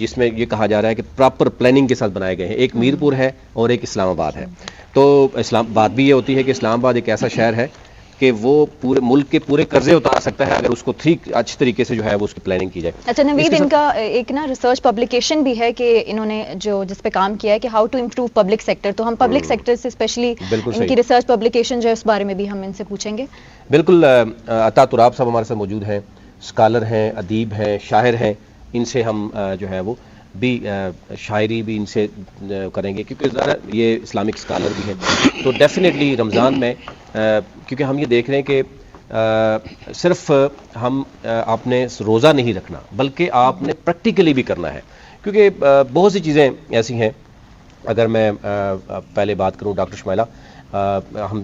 جس میں یہ کہا جا رہا ہے کہ پراپر پلاننگ کے ساتھ بنائے گئے ہیں. ایک میرپور ہے اور ایک اسلام آباد ہے. تو اسلام بات بھی یہ ہوتی ہے کہ اسلام آباد ایک ایسا شہر ہے کہ وہ پورے ملک کے پورے قرضے اتار سکتا ہے اگر اس کو اچھی طریقے سے جو ہے وہ اس کی پلاننگ کی جائے. اچھا نوید، ان کا ایک نا ریسرچ پبلیکیشن بھی ہے کہ انہوں نے جس پہ کام کیا ہے کہ how to improve public sector, تو ہم پبلک سیکٹر سے اسپیشلی ان کی ریسرچ پبلیکیشن جو ہے اس بارے میں بھی ہم ان سے پوچھیں گے. بالکل. عطا تراب صاحب ہمارے ساتھ موجود ہیں، اسکالر ہیں، ادیب ہیں، شاعر ہیں. ان سے ہم جو ہے وہ بھی شاعری بھی ان سے کریں گے کیونکہ ذرا یہ اسلامک اسکالر بھی ہیں. تو ڈیفینیٹلی رمضان میں کیونکہ ہم یہ دیکھ رہے ہیں کہ صرف ہم آپ نے روزہ نہیں رکھنا بلکہ آپ نے پریکٹیکلی بھی کرنا ہے، کیونکہ بہت سی چیزیں ایسی ہیں. اگر میں پہلے بات کروں ڈاکٹر شمائلہ، ہم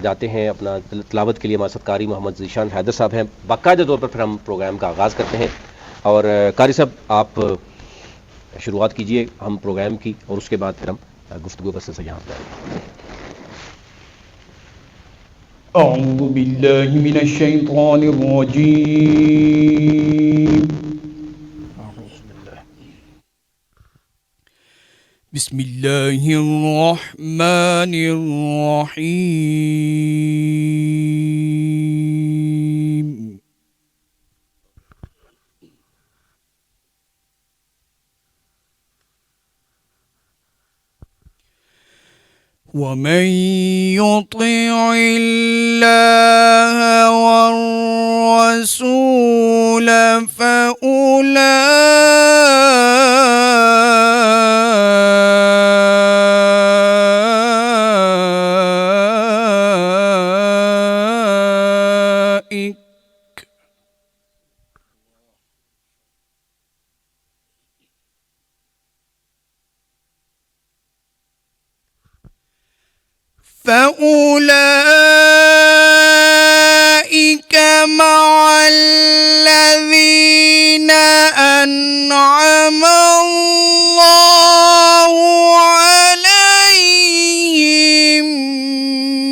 جاتے ہیں اپنا تلاوت کے لیے، ہمارے ساتھ قاری محمد ذیشان حیدر صاحب ہیں. باقاعدہ طور پر پھر ہم پروگرام کا آغاز کرتے ہیں. اور قاری صاحب آپ شروعات کیجئے ہم پروگرام کی، اور اس کے بعد پھر ہم گفتگو کا سلسلہ یہاں پر آئیں. أعوذ بالله من الشيطان الرجيم. بسم الله الرحمن الرحيم. ومن يطع الله والرسول فأولئك مع الذين أنعم الله عليهم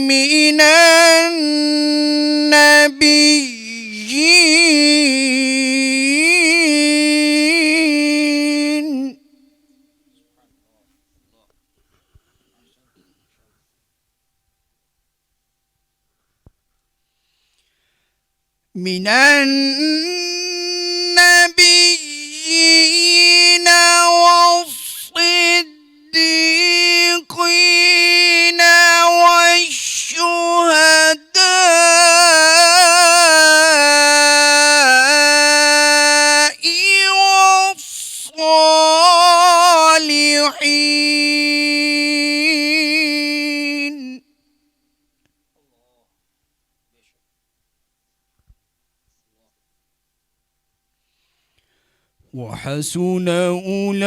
من النبيين والصديقين والشهداء والصالحين. وحسن أولئك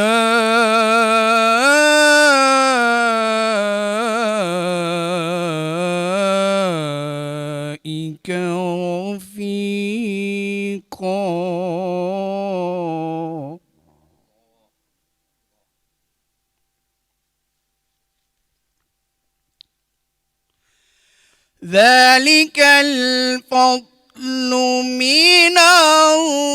رفيقا. ذلك الفضل من الله.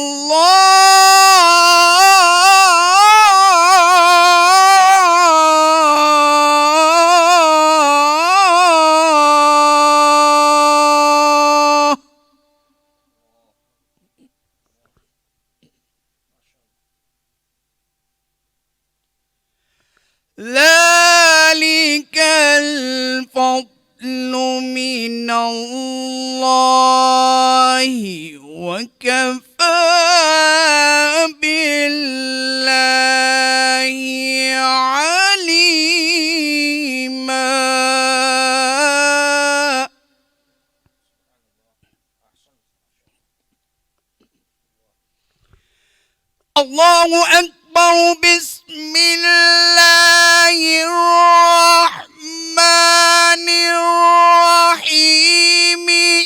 ذلك الفضل من الله وكفى بالله عليما. الله أكبر. بسم الله الرحمن الرحيم.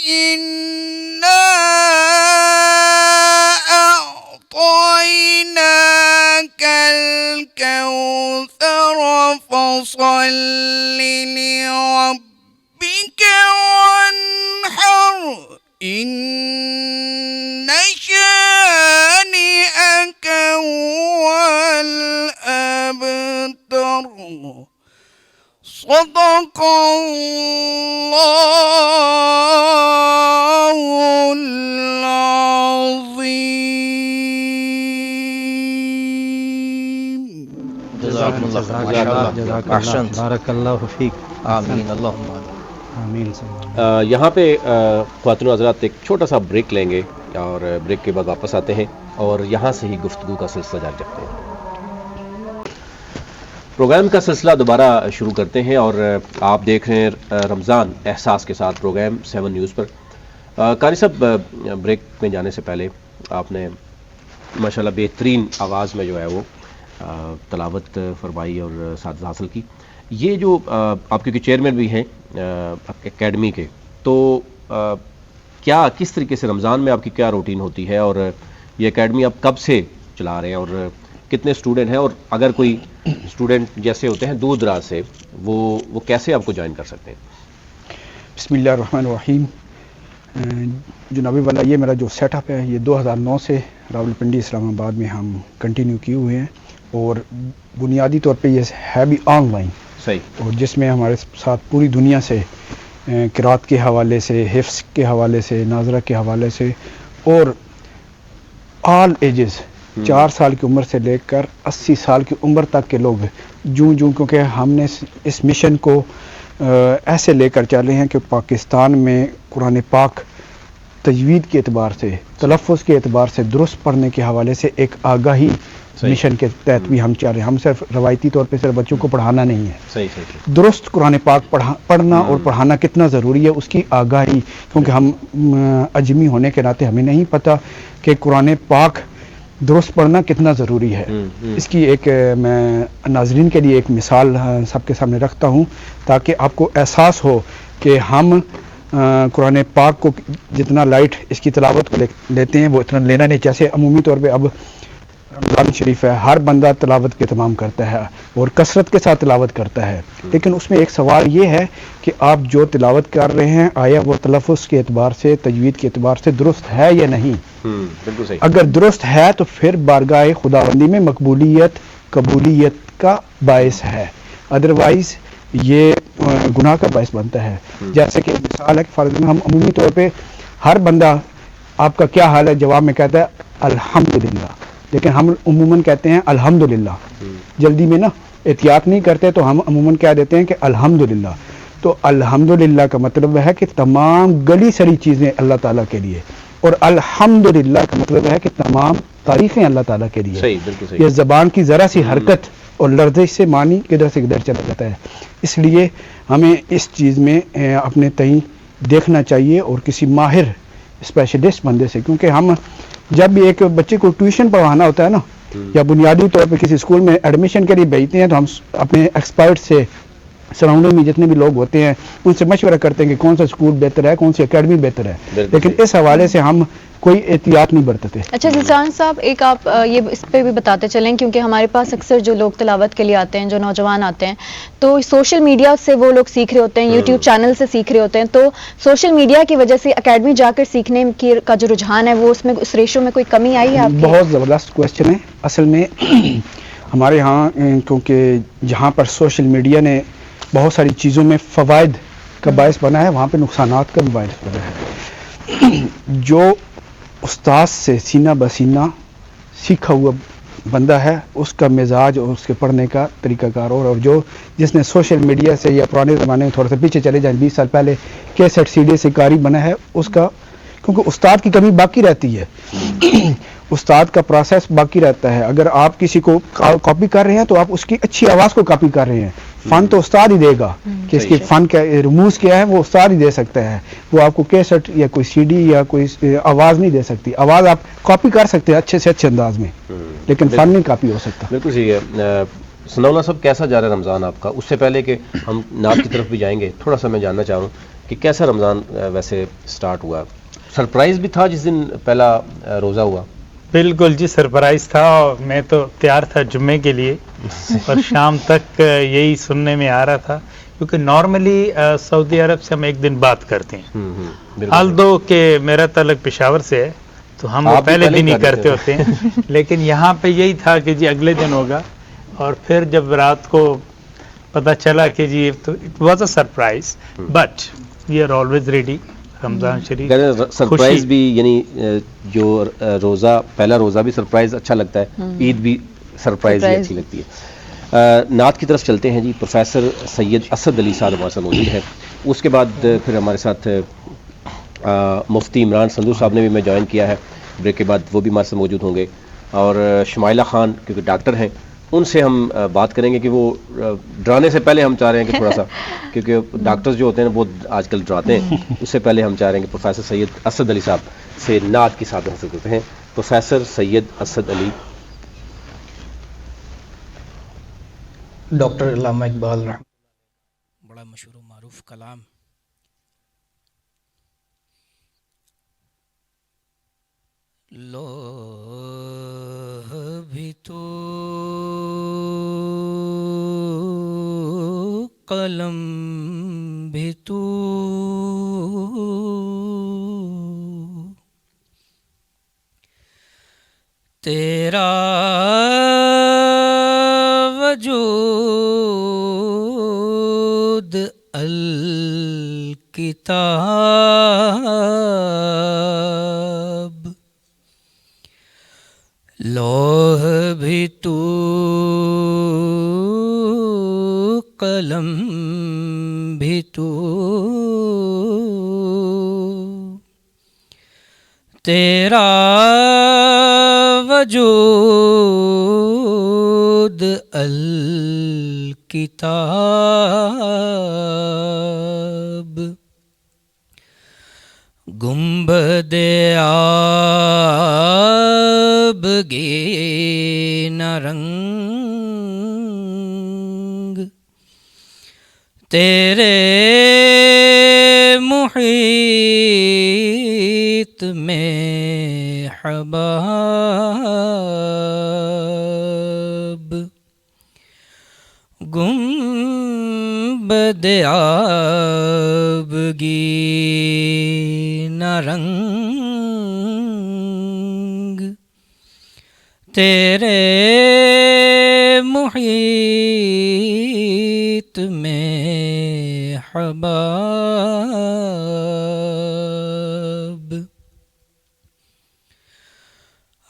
إنا أعطيناك الكوثر فصل لربك وانحر. إن شانئك هو أكبر صدق الله العظيم. جزاكم الله خير. ما شاء الله. احسنت. بارک اللہ فیک. آمین اللهم آمین. یہاں پہ خواتین و حضرات ایک چھوٹا سا بریک لیں گے اور بریک کے بعد واپس آتے ہیں اور یہاں سے ہی گفتگو کا سلسلہ جاری رکھتے ہیں. پروگرام کا سلسلہ دوبارہ شروع کرتے ہیں اور آپ دیکھ رہے ہیں رمضان احساس کے ساتھ پروگرام 7 نیوز پر. قاری صاحب، بریک میں جانے سے پہلے آپ نے ماشاءاللہ بہترین آواز میں جو ہے وہ تلاوت فرمائی اور سعادت حاصل کی. یہ جو آپ کیونکہ چیئرمین بھی ہیں اکیڈمی کے، تو کیا کس طریقے سے رمضان میں آپ کی کیا روٹین ہوتی ہے اور یہ اکیڈمی آپ کب سے چلا رہے ہیں اور کتنے اسٹوڈنٹ ہیں، اور اگر کوئی اسٹوڈنٹ جیسے ہوتے ہیں دور دراز سے وہ کیسے آپ کو جوائن کر سکتے ہیں؟ بسم اللہ الرحمن الرحیم. جنابی والا، یہ میرا جو سیٹ اپ ہے یہ 2009 سے راولپنڈی اسلام آباد میں ہم کنٹینیو کیے ہوئے ہیں اور بنیادی طور پہ یہ ہے بھی آن لائن. صحیح. اور جس میں ہمارے ساتھ پوری دنیا سے قرات کے حوالے سے، حفظ کے حوالے سے، ناظرہ کے حوالے سے اور آل ایجز 4 سال کی عمر سے لے کر 80 سال کی عمر تک کے لوگ کیونکہ ہم نے اس مشن کو ایسے لے کر چلے ہیں کہ پاکستان میں قرآن پاک تجوید کے اعتبار سے، تلفظ کے اعتبار سے، درست پڑھنے کے حوالے سے ایک آگاہی مشن کے تحت بھی ہم چاہ رہے ہیں. ہم صرف روایتی طور پہ صرف بچوں کو پڑھانا نہیں ہے، صحیح. درست قرآن پاک پڑھنا اور پڑھانا کتنا ضروری ہے اس کی آگاہی، کیونکہ ہم اجمی ہونے کے ناطے ہمیں نہیں پتہ کہ قرآن پاک درست پڑھنا کتنا ضروری ہے. اس کی ایک میں ناظرین کے لیے ایک مثال سب کے سامنے رکھتا ہوں تاکہ آپ کو احساس ہو کہ ہم قرآن پاک کو جتنا لائٹ اس کی تلاوت کو لیتے ہیں وہ اتنا لینا نہیں. جیسے عمومی طور پہ اب رمضان شریف ہے، ہر بندہ تلاوت کے تمام کرتا ہے اور کثرت کے ساتھ تلاوت کرتا ہے، لیکن اس میں ایک سوال یہ ہے کہ آپ جو تلاوت کر رہے ہیں آیا وہ تلفظ کے اعتبار سے، تجوید کے اعتبار سے درست ہے یا نہیں؟ بالکل صحیح. اگر درست ہے تو پھر بارگاہ خداوندی میں قبولیت کا باعث ہے، ادروائز یہ گناہ کا باعث بنتا ہے. جیسے کہ مثال ہے کہ فرض میں ہم عمومی طور پہ ہر بندہ آپ کا کیا حال ہے جواب میں کہتا ہے الحمدللہ، لیکن ہم عموماً کہتے ہیں الحمدللہ. جلدی میں نا احتیاط نہیں کرتے تو ہم عموماً کہہ دیتے ہیں کہ الحمدللہ. تو الحمدللہ کا مطلب ہے کہ تمام گلی سری چیزیں اللہ تعالیٰ کے لیے، اور الحمدللہ کا مطلب ہے کہ تمام تعریفیں اللہ تعالیٰ کے لیے. صحیح، بالکل صحیح. یہ زبان کی ذرا سی حرکت اور لرزش سے معنی کدھر سے کدھر چلا جاتا ہے. اس لیے ہمیں اس چیز میں اپنے تئیں دیکھنا چاہیے اور کسی ماہر اسپیشلسٹ بندے سے، کیونکہ ہم جب بھی ایک بچے کو ٹیوشن پڑھانا ہوتا ہے نا یا بنیادی طور پہ کسی اسکول میں ایڈمیشن کے لیے بھیجتے ہیں تو ہم اپنے ایکسپرٹ سے سراؤنڈنگ میں جتنے بھی لوگ ہوتے ہیں ان سے مشورہ کرتے ہیں کہ کون سا اسکول بہتر ہے، کون سی اکیڈمی بہتر ہے، لیکن اس حوالے سے ہم کوئی احتیاط نہیں برتتے. اچھا ذیشان صاحب، ایک آپ یہ اس پہ بھی بتاتے چلیں، کیونکہ ہمارے پاس اکثر جو لوگ تلاوت کے لیے آتے ہیں، جو نوجوان آتے ہیں، تو سوشل میڈیا سے وہ لوگ سیکھ رہے ہوتے ہیں، یوٹیوب چینل سے سیکھ رہے ہوتے ہیں، تو سوشل میڈیا کی وجہ سے اکیڈمی جا کر سیکھنے کا جو رجحان ہے وہ اس ریشو میں کوئی کمی آئی ہے آپ کی؟ بہت زبردست کوشچن ہے. اصل میں ہمارے ہاں کیونکہ جہاں پر سوشل میڈیا نے بہت ساری چیزوں میں فوائد کا باعث بنا ہے، وہاں پہ نقصانات کا بھی باعث بنا ہے. جو استاد سے سینہ بسینہ سیکھا ہوا بندہ ہے اس کا مزاج اور اس کے پڑھنے کا طریقہ کار، اور جو جس نے سوشل میڈیا سے یا پرانے زمانے میں تھوڑا سا پیچھے چلے جائیں 20 سال پہلے کیسٹ CD سے قاری بنا ہے، اس کا کیونکہ استاد کی کمی باقی رہتی ہے، استاد کا پروسیس باقی رہتا ہے. اگر آپ کسی کو کاپی کر رہے ہیں تو آپ اس کی اچھی آواز کو کاپی کر رہے ہیں. فن تو استاد ہی دے گا کہ اس کی فن کا رموز کیا ہے وہ استاد ہی دے سکتا ہے. وہ آپ کو کیسٹ یا کوئی CD یا کوئی آواز نہیں دے سکتی. آواز آپ کاپی کر سکتے ہیں اچھے سے اچھے انداز میں، لیکن فن نہیں کاپی ہو سکتا. بالکل صحیح ہے. ثناءاللہ صاحب، کیسا جا رہا ہے رمضان آپ کا؟ اس سے پہلے کہ ہم نعت کی طرف بھی جائیں گے، تھوڑا سا میں جاننا چاہ رہا ہوں کہ کیسا رمضان ویسے سٹارٹ ہوا؟ سرپرائز بھی تھا جس دن پہلا روزہ ہوا؟ بالکل جی، سرپرائز تھا. میں تو تیار تھا جمعے کے لیے اور شام تک یہی سننے میں آ رہا تھا، کیونکہ نارملی سعودی عرب سے ہم ایک دن بات کرتے ہیں، الدو کہ میرا تعلق پشاور سے ہے تو ہم پہلے دن ہی کرتے ہوتے ہیں، لیکن یہاں پہ یہی تھا کہ جی اگلے دن ہوگا. اور پھر جب رات کو پتہ چلا کہ جی تو it was a surprise but we are always ready Ramzan Sharif surprise بھی یعنی جو روزہ پہلا روزہ بھی سرپرائز اچھا لگتا ہے, عید بھی سرپرائز ہی اچھی لگتی ہے. نعت کی طرف چلتے ہیں جی. پروفیسر سید اسد علی صاحب ہمارے ساتھ موجود ہیں. اس کے بعد پھر ہمارے ساتھ مفتی عمران سندھو صاحب نے بھی میں جوائن کیا ہے. بریک کے بعد وہ بھی ہمارے ساتھ موجود ہوں گے. اور شمائلہ خان کیونکہ ڈاکٹر ہیں, ان سے ہم بات کریں گے کہ وہ ڈرانے سے پہلے ہم چاہ رہے ہیں کہ تھوڑا سا کیونکہ ڈاکٹرز جو ہوتے ہیں وہ آج کل ڈراتے ہیں, اس سے پہلے ہم چاہ رہے ہیں کہ پروفیسر سید اسد علی صاحب سے نعت کی ساتھ حاصل کرتے ہیں. پروفیسر سید اسد علی. ڈاکٹر علامہ اقبال بڑا مشہور و معروف کلام. لوح بھی تو قلم بھی تو تیرا وجود الکتاب. لوح بھی تو قلم بھی تو تیرا وجود الکتاب. گنبد آبگی نہ رنگ تیرے محیط میں حباب. گنبد آبگی نہ رنگ تیرے محیط میں حباب.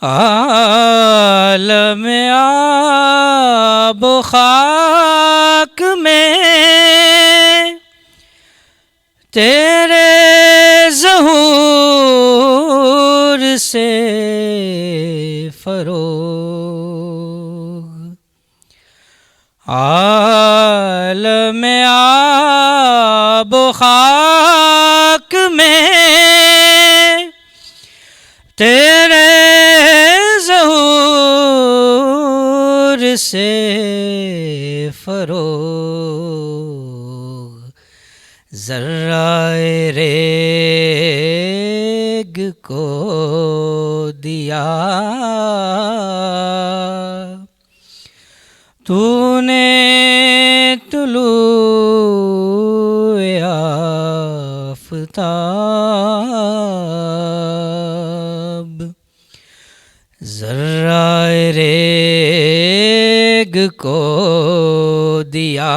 عالم آب و خاک میں تیرے ظہور سے فروغ. عالم آب و خاک میں تیرے ظہور سے فروغ. ذرہ ریگ کو دیا تو نے طلوع آفتاب. ذرہ ریگ کو دیا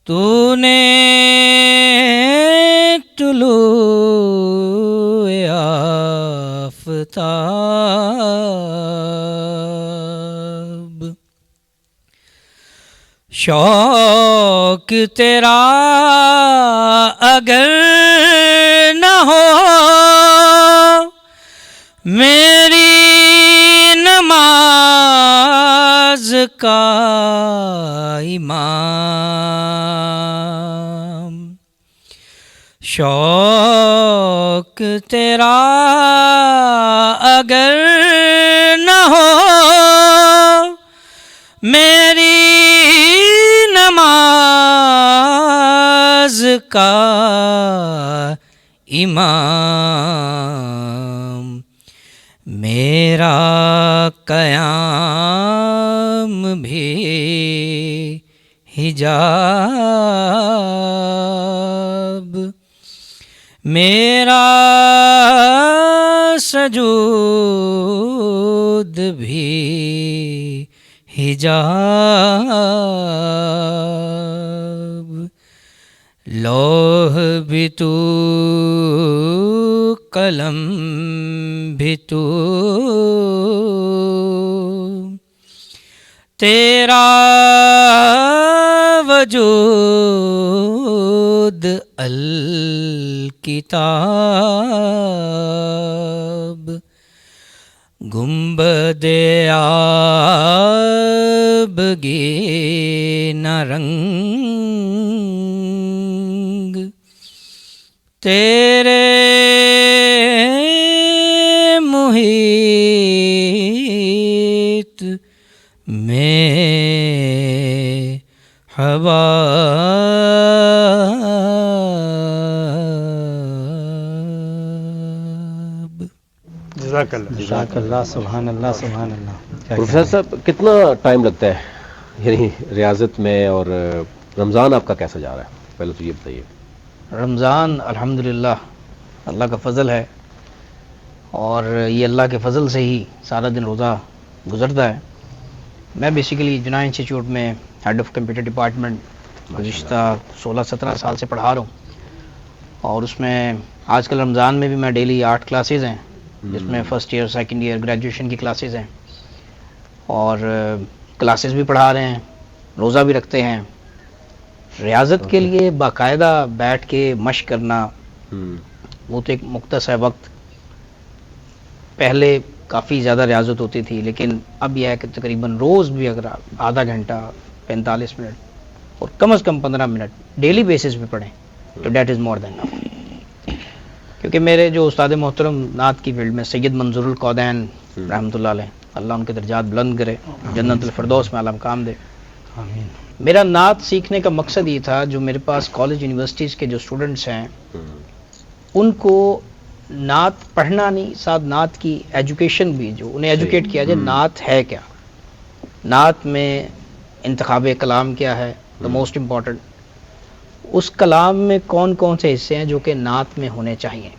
تو نے طلوع آفتاب. شوق تیرا اگر نہ ہو میری نماز کا امام. شوق تیرا اگر نہ ہو میری نماز کا امام. میرا قیام بھی حجاب. میرا سجود بھی حجاب، لوح بھی تو قلم بھی تو، تیرا وجود الکتاب، گنبد آبگینہ رنگ، تیرے محیط میں حباب۔ جزاک اللہ۔ جزاک اللہ، سبحان اللہ، سبحان اللہ۔ پروفیسر صاحب کتنا ٹائم لگتا ہے یعنی ریاضت میں، اور رمضان آپ کا کیسا جا رہا ہے؟ پہلے تو یہ بتائیے۔ رمضان الحمدللہ اللہ کا فضل ہے، اور یہ اللہ کے فضل سے ہی سارا دن روزہ گزرتا ہے۔ میں بیسیکلی جناح انسٹیٹیوٹ میں ہیڈ آف کمپیوٹر ڈپارٹمنٹ گزشتہ 16-17 سال سے پڑھا رہا ہوں، اور اس میں آج کل رمضان میں بھی میں ڈیلی 8 کلاسز ہیں، جس میں first year, second year, graduation کی کلاسز ہیں، اور کلاسز بھی پڑھا رہے ہیں، روزہ بھی رکھتے ہیں۔ ریاضت کے لیے باقاعدہ بیٹھ کے مشق کرنا وہ تو ایک مختص ہے وقت، پہلے کافی زیادہ ریاضت ہوتی تھی، لیکن اب یہ ہے کہ تقریباً روز بھی اگر آدھا گھنٹہ 45 منٹ اور کم از کم 15 منٹ ڈیلی بیسس پہ پڑھیں تو دیٹ از مور دین انف۔ کیونکہ میرے جو استاد محترم نعت کی فیلڈ میں سید منظور القودین رحمۃ اللہ علیہ، اللہ ان کے درجات بلند کرے، جنت الفردوس میں اعلیٰ مقام دے۔ میرا نعت سیکھنے کا مقصد یہ تھا، جو میرے پاس کالج یونیورسٹیز کے جو اسٹوڈنٹس ہیں ان کو نعت پڑھنا نہیں، ساتھ نعت کی ایجوکیشن بھی، جو انہیں ایجوکیٹ کیا جائے نعت ہے کیا، نعت میں انتخاب کلام کیا ہے، دا موسٹ امپورٹنٹ، اس کلام میں کون کون سے حصے ہیں جو کہ نعت میں ہونے چاہیے۔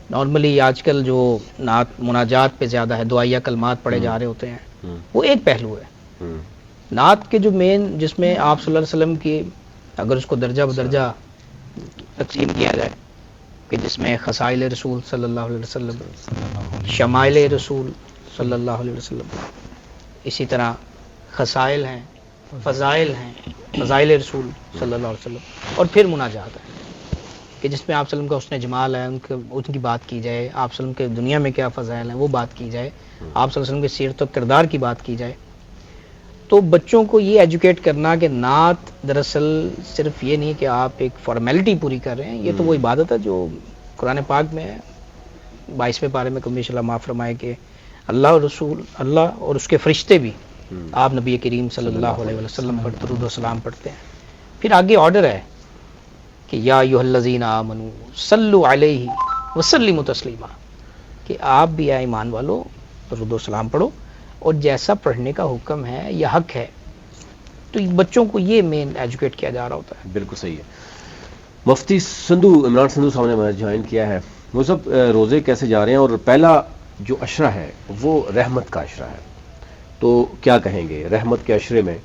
نارملی آج کل جو نعت مناجات پہ زیادہ ہے، دعائیہ کلمات پڑھے جا رہے ہوتے ہیں، وہ ایک پہلو ہے۔ نعت کے جو مین، جس میں آپ صلی اللہ علیہ وسلم کی اگر اس کو درجہ بدرجہ تقسیم کیا جائے، کہ جس میں خصائل رسول صلی اللہ علیہ وسلم، شمائل رسول صلی اللہ علیہ وسلم، اسی طرح خصائل ہیں، فضائل ہیں، فضائل رسول صلی اللہ علیہ وسلم، اور پھر مناجات ہے کہ جس میں آپ صلی اللہ علیہ وسلم کا حسن جمال ہے، ان کی بات کی جائے، آپ صلی اللہ علیہ وسلم کے دنیا میں کیا فضائل ہیں وہ بات کی جائے، آپ صلی اللہ علیہ وسلم کے سیرت و کردار کی بات کی جائے۔ تو بچوں کو یہ ایجوکیٹ کرنا کہ نعت دراصل صرف یہ نہیں کہ آپ ایک فارمیلٹی پوری کر رہے ہیں، یہ تو وہ عبادت ہے جو قرآن پاک میں 22ویں پارے میں کمی اللہ معاف فرمائے کہ اللہ اور رسول، اللہ اور اس کے فرشتے بھی آپ نبی کریم صلی اللہ علیہ وسلم پر درود و سلام پڑھتے ہیں۔ پھر آگے آرڈر ہے کہ یا ایھا الذین آمنوا صلوا علیہ وسلموا تسلیما، کہ آپ بھی اے ایمان والو درود و سلام پڑھو، اور جیسا پڑھنے کا حکم ہے یا حق ہے، تو بچوں کو یہ مین ایجوکیٹ کیا جا رہا ہوتا ہے۔ بالکل صحیح ہے۔ مفتی سندھو، عمران سندھو صاحب نے ہمیں جوائن کیا ہے۔ وہ سب روزے کیسے جا رہے ہیں، اور پہلا جو عشرہ ہے وہ رحمت کا عشرہ ہے، تو کیا کہیں گے رحمت کے عشرے میں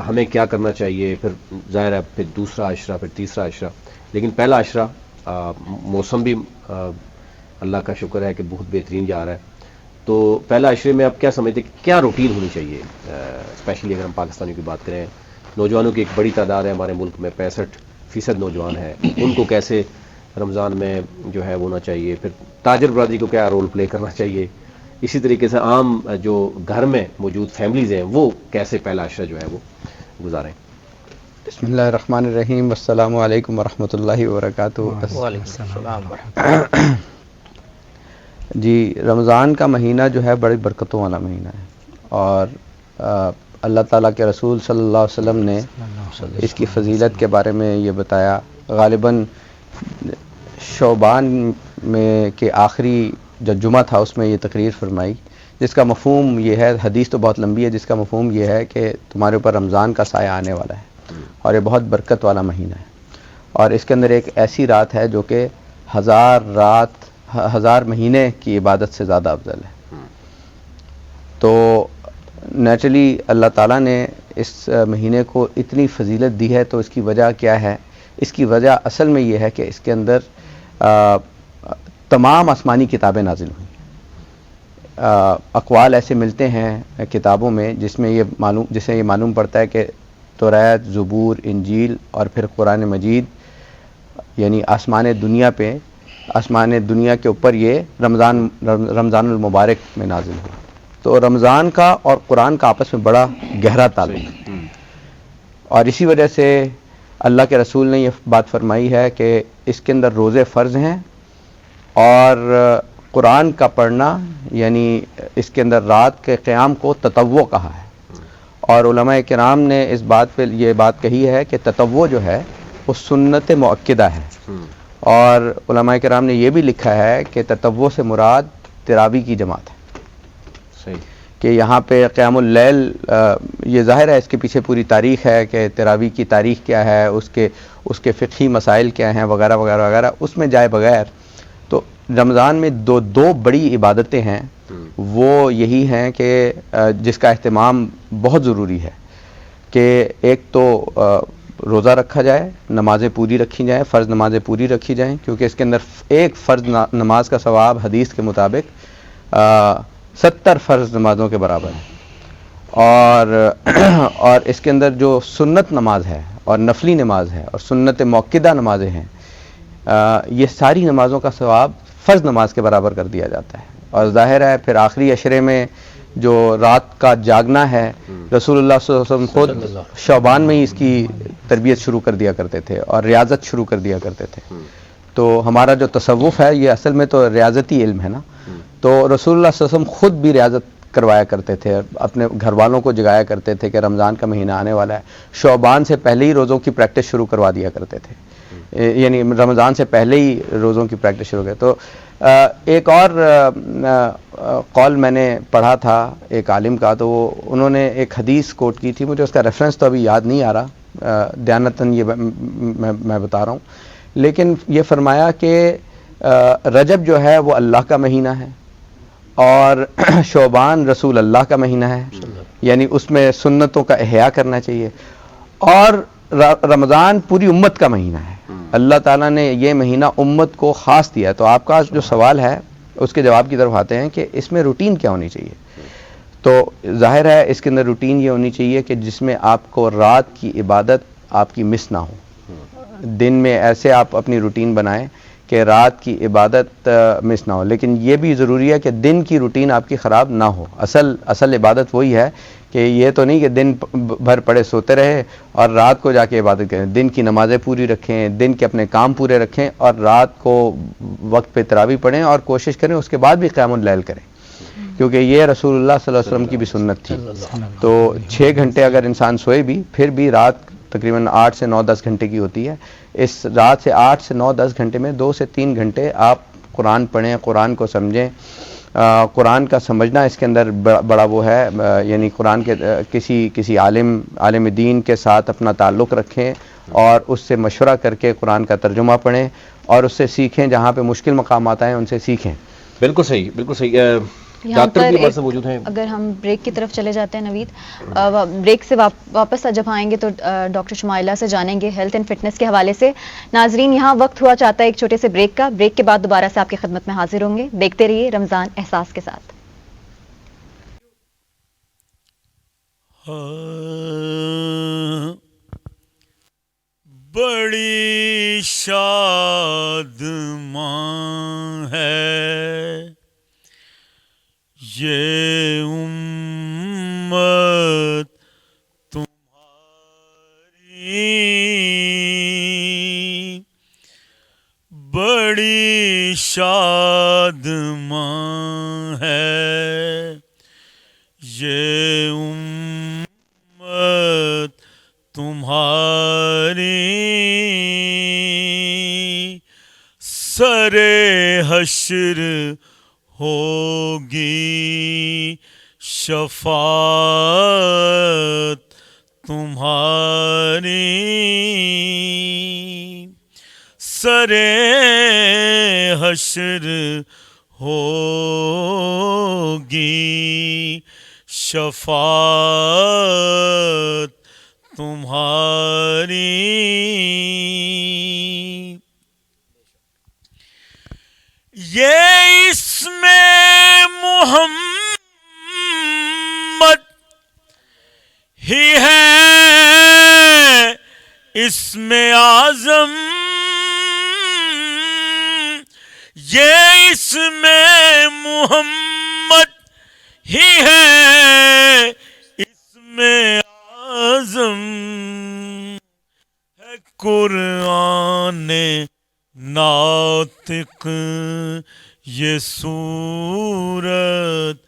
ہمیں کیا کرنا چاہیے؟ پھر ظاہر ہے پھر دوسرا عشرہ، پھر تیسرا عشرہ، لیکن پہلا عشرہ موسم بھی اللہ کا شکر ہے کہ بہت بہترین جا رہا ہے، تو پہلا عشرے میں آپ کیا سمجھتے ہیں کیا روٹین ہونی چاہیے؟ اسپیشلی اگر ہم پاکستانیوں کی بات کریں، نوجوانوں کی ایک بڑی تعداد ہے ہمارے ملک میں، 65% نوجوان ہیں، ان کو کیسے رمضان میں جو ہے وہ ہونا چاہیے؟ پھر تاجر برادری کو کیا رول پلے کرنا چاہیے؟ اسی طریقے سے عام جو گھر میں موجود فیملیز ہیں وہ کیسے پہلا عشرہ جو ہے وہ گزاریں؟ بسم اللہ الرحمن الرحیم، السلام علیکم ورحمۃ اللہ وبرکاتہ۔ وعلیکم السلام ورحمۃ جی، رمضان کا مہینہ جو ہے بڑی برکتوں والا مہینہ ہے، اور اللہ تعالیٰ کے رسول صلی اللہ علیہ وسلم نے اس کی فضیلت کے بارے میں یہ بتایا، غالباً شعبان میں کے آخری جو جمعہ تھا اس میں یہ تقریر فرمائی، جس کا مفہوم یہ ہے، حدیث تو بہت لمبی ہے، جس کا مفہوم یہ ہے کہ تمہارے اوپر رمضان کا سایہ آنے والا ہے، اور یہ بہت برکت والا مہینہ ہے، اور اس کے اندر ایک ایسی رات ہے جو کہ 1000 رات 1000 مہینے کی عبادت سے زیادہ افضل ہے۔ تو نیچرلی اللہ تعالیٰ نے اس مہینے کو اتنی فضیلت دی ہے، تو اس کی وجہ کیا ہے؟ اس کی وجہ اصل میں یہ ہے کہ اس کے اندر تمام آسمانی کتابیں نازل ہوئیں. اقوال ایسے ملتے ہیں کتابوں میں جس میں یہ معلوم پڑتا ہے کہ توریت، زبور، انجیل اور پھر قرآن مجید یعنی آسمان دنیا کے اوپر یہ رمضان المبارک میں نازل ہوا. تو رمضان کا اور قرآن کا آپس میں بڑا گہرا تعلق ہے، اور اسی وجہ سے اللہ کے رسول نے یہ بات فرمائی ہے کہ اس کے اندر روزے فرض ہیں، اور قرآن کا پڑھنا یعنی اس کے اندر رات کے قیام کو تطوع کہا ہے. اور علماء کرام نے اس بات پہ یہ بات کہی ہے کہ تطوع جو ہے وہ سنت مؤکدہ ہے. اور علماء کرام نے یہ بھی لکھا ہے کہ تطوع سے مراد تراویح کی جماعت ہے. صحیح. کہ یہاں پہ قیام اللیل، یہ ظاہر ہے اس کے پیچھے پوری تاریخ ہے کہ تراویح کی تاریخ کیا ہے، اس کے فقہی مسائل کیا ہیں وغیرہ وغیرہ وغیرہ. اس میں جائے بغیر تو رمضان میں دو بڑی عبادتیں ہیں، وہ یہی ہیں کہ جس کا اہتمام بہت ضروری ہے کہ ایک تو روزہ رکھا جائے، نمازیں پوری رکھی جائیں، فرض نمازیں پوری رکھی جائیں، کیونکہ اس کے اندر ایک فرض نماز کا ثواب حدیث کے مطابق 70 فرض نمازوں کے برابر ہے. اور اس کے اندر جو سنت نماز ہے اور نفلی نماز ہے اور سنت موقدہ نمازیں ہیں، یہ ساری نمازوں کا ثواب فرض نماز کے برابر کر دیا جاتا ہے. اور ظاہر ہے پھر آخری عشرے میں جو رات کا جاگنا ہے، رسول اللہ صلی اللہ علیہ وسلم خود شعبان میں ہی اس کی تربیت شروع کر دیا کرتے تھے اور ریاضت شروع کر دیا کرتے تھے. تو ہمارا جو تصوف ہے یہ اصل میں تو ریاضتی علم ہے نا. تو رسول اللہ صلی اللہ علیہ وسلم خود بھی ریاضت کروایا کرتے تھے، اپنے گھر والوں کو جگایا کرتے تھے کہ رمضان کا مہینہ آنے والا ہے. شعبان سے پہلے ہی روزوں کی پریکٹس شروع کروا دیا کرتے تھے، یعنی رمضان سے پہلے ہی روزوں کی پریکٹس شروع کی. تو ایک اور قول میں نے پڑھا تھا ایک عالم کا، تو انہوں نے ایک حدیث کوٹ کی تھی، مجھے اس کا ریفرنس تو ابھی یاد نہیں آ رہا، دیانتاً یہ میں بتا رہا ہوں. لیکن یہ فرمایا کہ رجب جو ہے وہ اللہ کا مہینہ ہے، اور شعبان رسول اللہ کا مہینہ ہے، یعنی اس میں سنتوں کا احیاء کرنا چاہیے. اور رمضان پوری امت کا مہینہ ہے. اللہ تعالیٰ نے یہ مہینہ امت کو خاص دیا ہے. تو آپ کا جو سوال ہے اس کے جواب کی طرف آتے ہیں کہ اس میں روٹین کیا ہونی چاہیے. تو ظاہر ہے اس کے اندر روٹین یہ ہونی چاہیے کہ جس میں آپ کو رات کی عبادت آپ کی مس نہ ہو. دن میں ایسے آپ اپنی روٹین بنائیں کہ رات کی عبادت مس نہ ہو. لیکن یہ بھی ضروری ہے کہ دن کی روٹین آپ کی خراب نہ ہو. اصل عبادت وہی ہے کہ یہ تو نہیں کہ دن بھر پڑے سوتے رہے اور رات کو جا کے عبادت کریں. دن کی نمازیں پوری رکھیں، دن کے اپنے کام پورے رکھیں، اور رات کو وقت پہ تراویح پڑھیں اور کوشش کریں اس کے بعد بھی قیام اللیل کریں، کیونکہ یہ رسول اللہ صلی اللہ علیہ وسلم کی بھی سنت تھی. تو 6 گھنٹے اگر انسان سوئے بھی، پھر بھی رات تقریباً 8 سے 9-10 گھنٹے کی ہوتی ہے. اس رات سے 8 سے 9-10 گھنٹے میں 2 سے 3 گھنٹے آپ قرآن پڑھیں، قرآن کو سمجھیں. قرآن کا سمجھنا اس کے اندر بڑا وہ ہے، یعنی قرآن کے کسی عالم دین کے ساتھ اپنا تعلق رکھیں اور اس سے مشورہ کر کے قرآن کا ترجمہ پڑھیں اور اس سے سیکھیں. جہاں پہ مشکل مقامات ہیں ان سے سیکھیں. بالکل صحیح، بالکل صحیح. یہاں ڈاکٹر پر بھی ہمارے ساتھ موجود ہیں. اگر ہم بریک کی طرف چلے جاتے ہیں نوید، بریک سے واپس جب آئیں گے تو ڈاکٹر شمائلہ سے جانیں گے ہیلتھ اینڈ فٹنس کے حوالے سے. ناظرین یہاں وقت ہوا چاہتا ہے ایک چھوٹے سے بریک کا. بریک کے بعد دوبارہ سے آپ کی خدمت میں حاضر ہوں گے. دیکھتے رہیے رمضان احساس کے ساتھ. بڑی شاد ماں ہے یہ امت تمہاری، بڑی شاد ماں ہے یہ امت تمہاری، سرے حشر ہوگی شفاعت تمہاری، سرے حشر ہوگی شفاعت تمہاری. یہ اسم محمد ہی ہے اسم اعظم. یہ اسم محمد ہی ہے اسم اعظم. ہے قرآن ناطق یہ صورت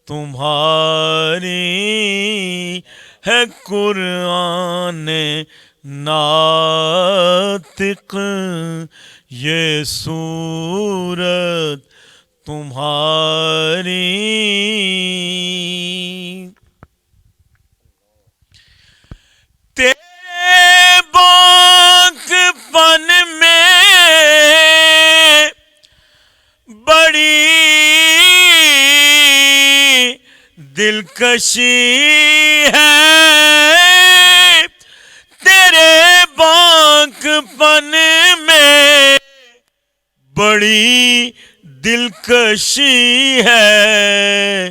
تمہاری. ہے قرآن ناطق یہ صورت تمہاری. تیرے باغ پن میں بڑی دلکشی ہے. تیرے باغ پن میں بڑی دلکشی ہے.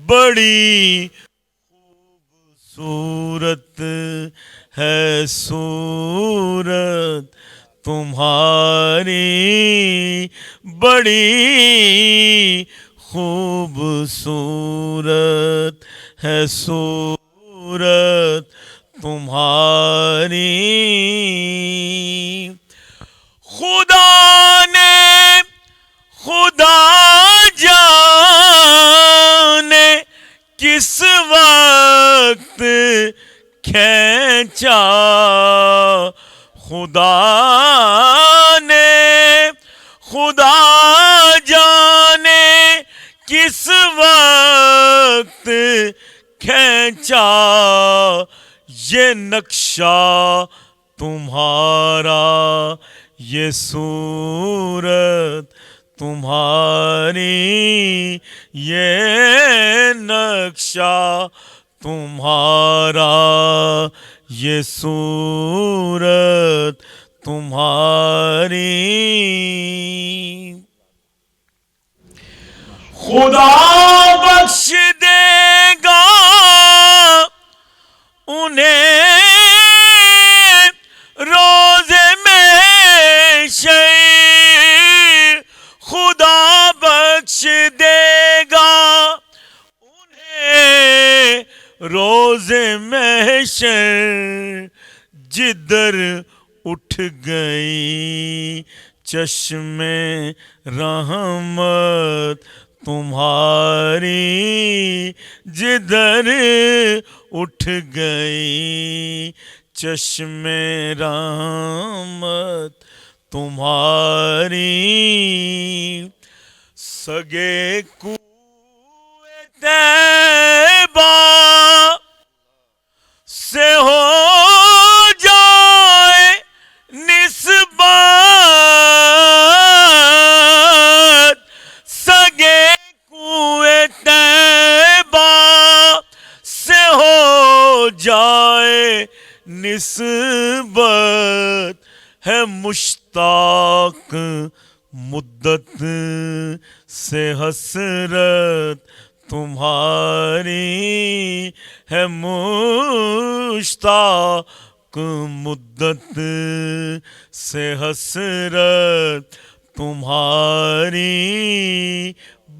بڑی خوبصورت ہے صورت تمہاری. بڑی خوبصورت ہے صورت تمہاری. خدا نے خدا جانے کس وقت کھینچا. خدا نے خدا جانے کس وقت کھینچا. یہ نقشہ تمہارا یہ صورت تمہاری. یہ نقشہ تمہارا یہ صورت تمہاری. خدا بخش دے گا انہیں روزے محشر. خدا بخش دے گا انہیں روزے محشر. جدھر اٹھ گئی چشم رحمت تمہاری. جدھر اٹھ گئی چشم رحمت تمہاری. سگے کوئے طیبہ سے ہو جائے نسبت. سگے کوئے طیبہ سے ہو جائے نسبت. ہے مشتاق مدت سے حسرت تمہاری. ہے مشتاق مدت سے حسرت تمہاری.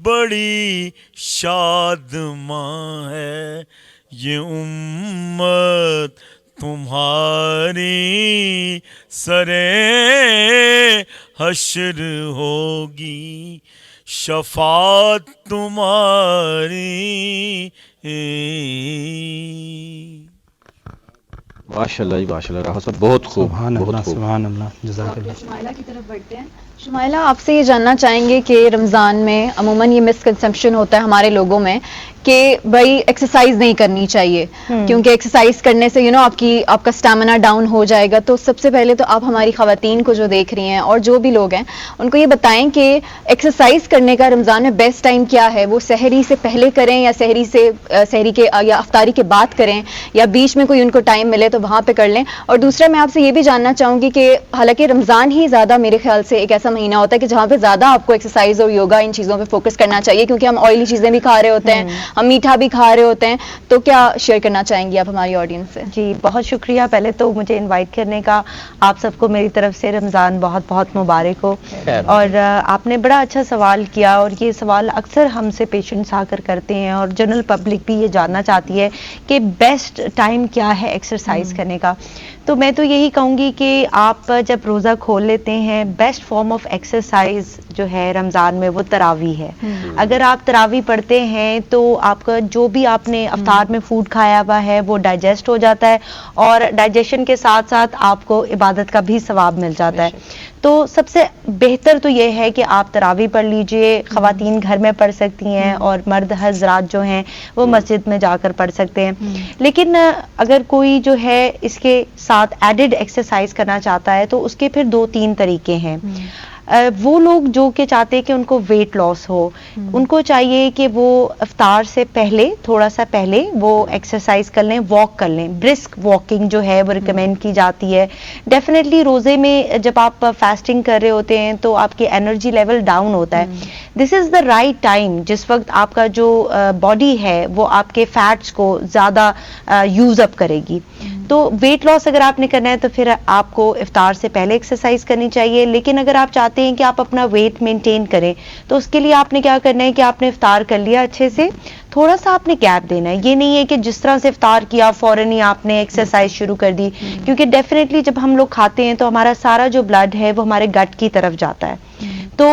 بڑی شادماں ہے یہ امت تمہاری. سرے حشر ہوگی شفاعت تمہاری. ماشاء اللہ جی ماشاء اللہ. راحت صاحب بہت خوب سبحان بہت اللہ خوب. سبحان اللہ جزاک اللہ. شمائلہ کی طرف بڑھتے ہیں. شمائلہ آپ سے یہ جاننا چاہیں گے کہ رمضان میں عموماً یہ مسکنسیپشن ہوتا ہے ہمارے لوگوں میں کہ بھائی ایکسرسائز نہیں کرنی چاہیے کیونکہ ایکسرسائز کرنے سے آپ کا اسٹیمنا ڈاؤن ہو جائے گا. تو سب سے پہلے تو آپ ہماری خواتین کو جو دیکھ رہی ہیں اور جو بھی لوگ ہیں ان کو یہ بتائیں کہ ایکسرسائز کرنے کا رمضان میں بیسٹ ٹائم کیا ہے. وہ سحری سے پہلے کریں یا سحری کے یا افطاری کے بعد کریں یا بیچ میں کوئی ان کو ٹائم ملے تو وہاں پہ کر لیں. اور دوسرا میں آپ سے یہ بھی جاننا چاہوں گی کہ حالانکہ رمضان ہی زیادہ میرے خیال سے ایک ایسا مہینہ ہوتا ہے کہ جہاں پہ زیادہ آپ کو ایکسرسائز اور یوگا ان چیزوں پہ فوکس کرنا چاہیے کیونکہ ہم آئلی چیزیں بھی کھا رہے ہوتے ہیں, ہم میٹھا بھی کھا رہے ہوتے ہیں. تو کیا شیئر کرنا چاہیں گی آپ ہماری آڈینس سے؟ جی بہت شکریہ پہلے تو مجھے انوائٹ کرنے کا. آپ سب کو میری طرف سے رمضان بہت بہت مبارک ہو. اور آپ نے بڑا اچھا سوال کیا اور یہ سوال اکثر ہم سے پیشنٹس آ کر کرتے ہیں اور جنرل پبلک بھی یہ جاننا چاہتی ہے کہ بیسٹ ٹائم کیا ہے ایکسرسائز کرنے کا. تو میں تو یہی کہوں گی کہ آپ جب روزہ کھول لیتے ہیں بیسٹ فارم آف ایکسرسائز جو ہے رمضان میں وہ تراویح ہے. اگر آپ تراویح پڑھتے ہیں تو آپ کا جو بھی آپ نے افطار میں فوڈ کھایا ہوا ہے وہ ڈائجسٹ ہو جاتا ہے اور ڈائجیشن کے ساتھ ساتھ آپ کو عبادت کا بھی ثواب مل جاتا ہے. تو سب سے بہتر تو یہ ہے کہ آپ تراویح پڑھ لیجئے. خواتین گھر میں پڑھ سکتی ہیں اور مرد حضرات جو ہیں وہ مسجد میں جا کر پڑھ سکتے ہیں. لیکن اگر کوئی جو ہے اس کے ساتھ ایڈڈ ایکسرسائز کرنا چاہتا ہے تو اس کے پھر 2-3 طریقے ہیں. وہ لوگ جو کہ چاہتے ہیں کہ ان کو ویٹ لاس ہو, ان کو چاہیے کہ وہ افطار سے پہلے تھوڑا سا پہلے وہ ایکسرسائز کر لیں, واک کر لیں. برسک واکنگ جو ہے وہ ریکمینڈ کی جاتی ہے. ڈیفینیٹلی روزے میں جب آپ فاسٹنگ کر رہے ہوتے ہیں تو آپ کی انرجی لیول ڈاؤن ہوتا ہے. دس از دا رائٹ ٹائم جس وقت آپ کا جو باڈی ہے وہ آپ کے فیٹس کو زیادہ یوز اپ کرے گی. تو ویٹ لاس اگر آپ نے کرنا ہے تو پھر آپ کو افطار سے پہلے ایکسرسائز کرنی چاہیے. لیکن اگر آپ چاہتے ہیں کہ آپ اپنا ویٹ مینٹین کریں تو اس کے لیے آپ نے کیا کرنا ہے کہ آپ نے افطار کر لیا اچھے سے, تھوڑا سا آپ نے گیپ دینا ہے. یہ نہیں ہے کہ جس طرح سے افطار کیا فوراً ہی آپ نے ایکسرسائز شروع کر دی, کیونکہ ڈیفینیٹلی جب ہم لوگ کھاتے ہیں تو ہمارا سارا جو بلڈ ہے وہ ہمارے گٹ کی طرف جاتا ہے. تو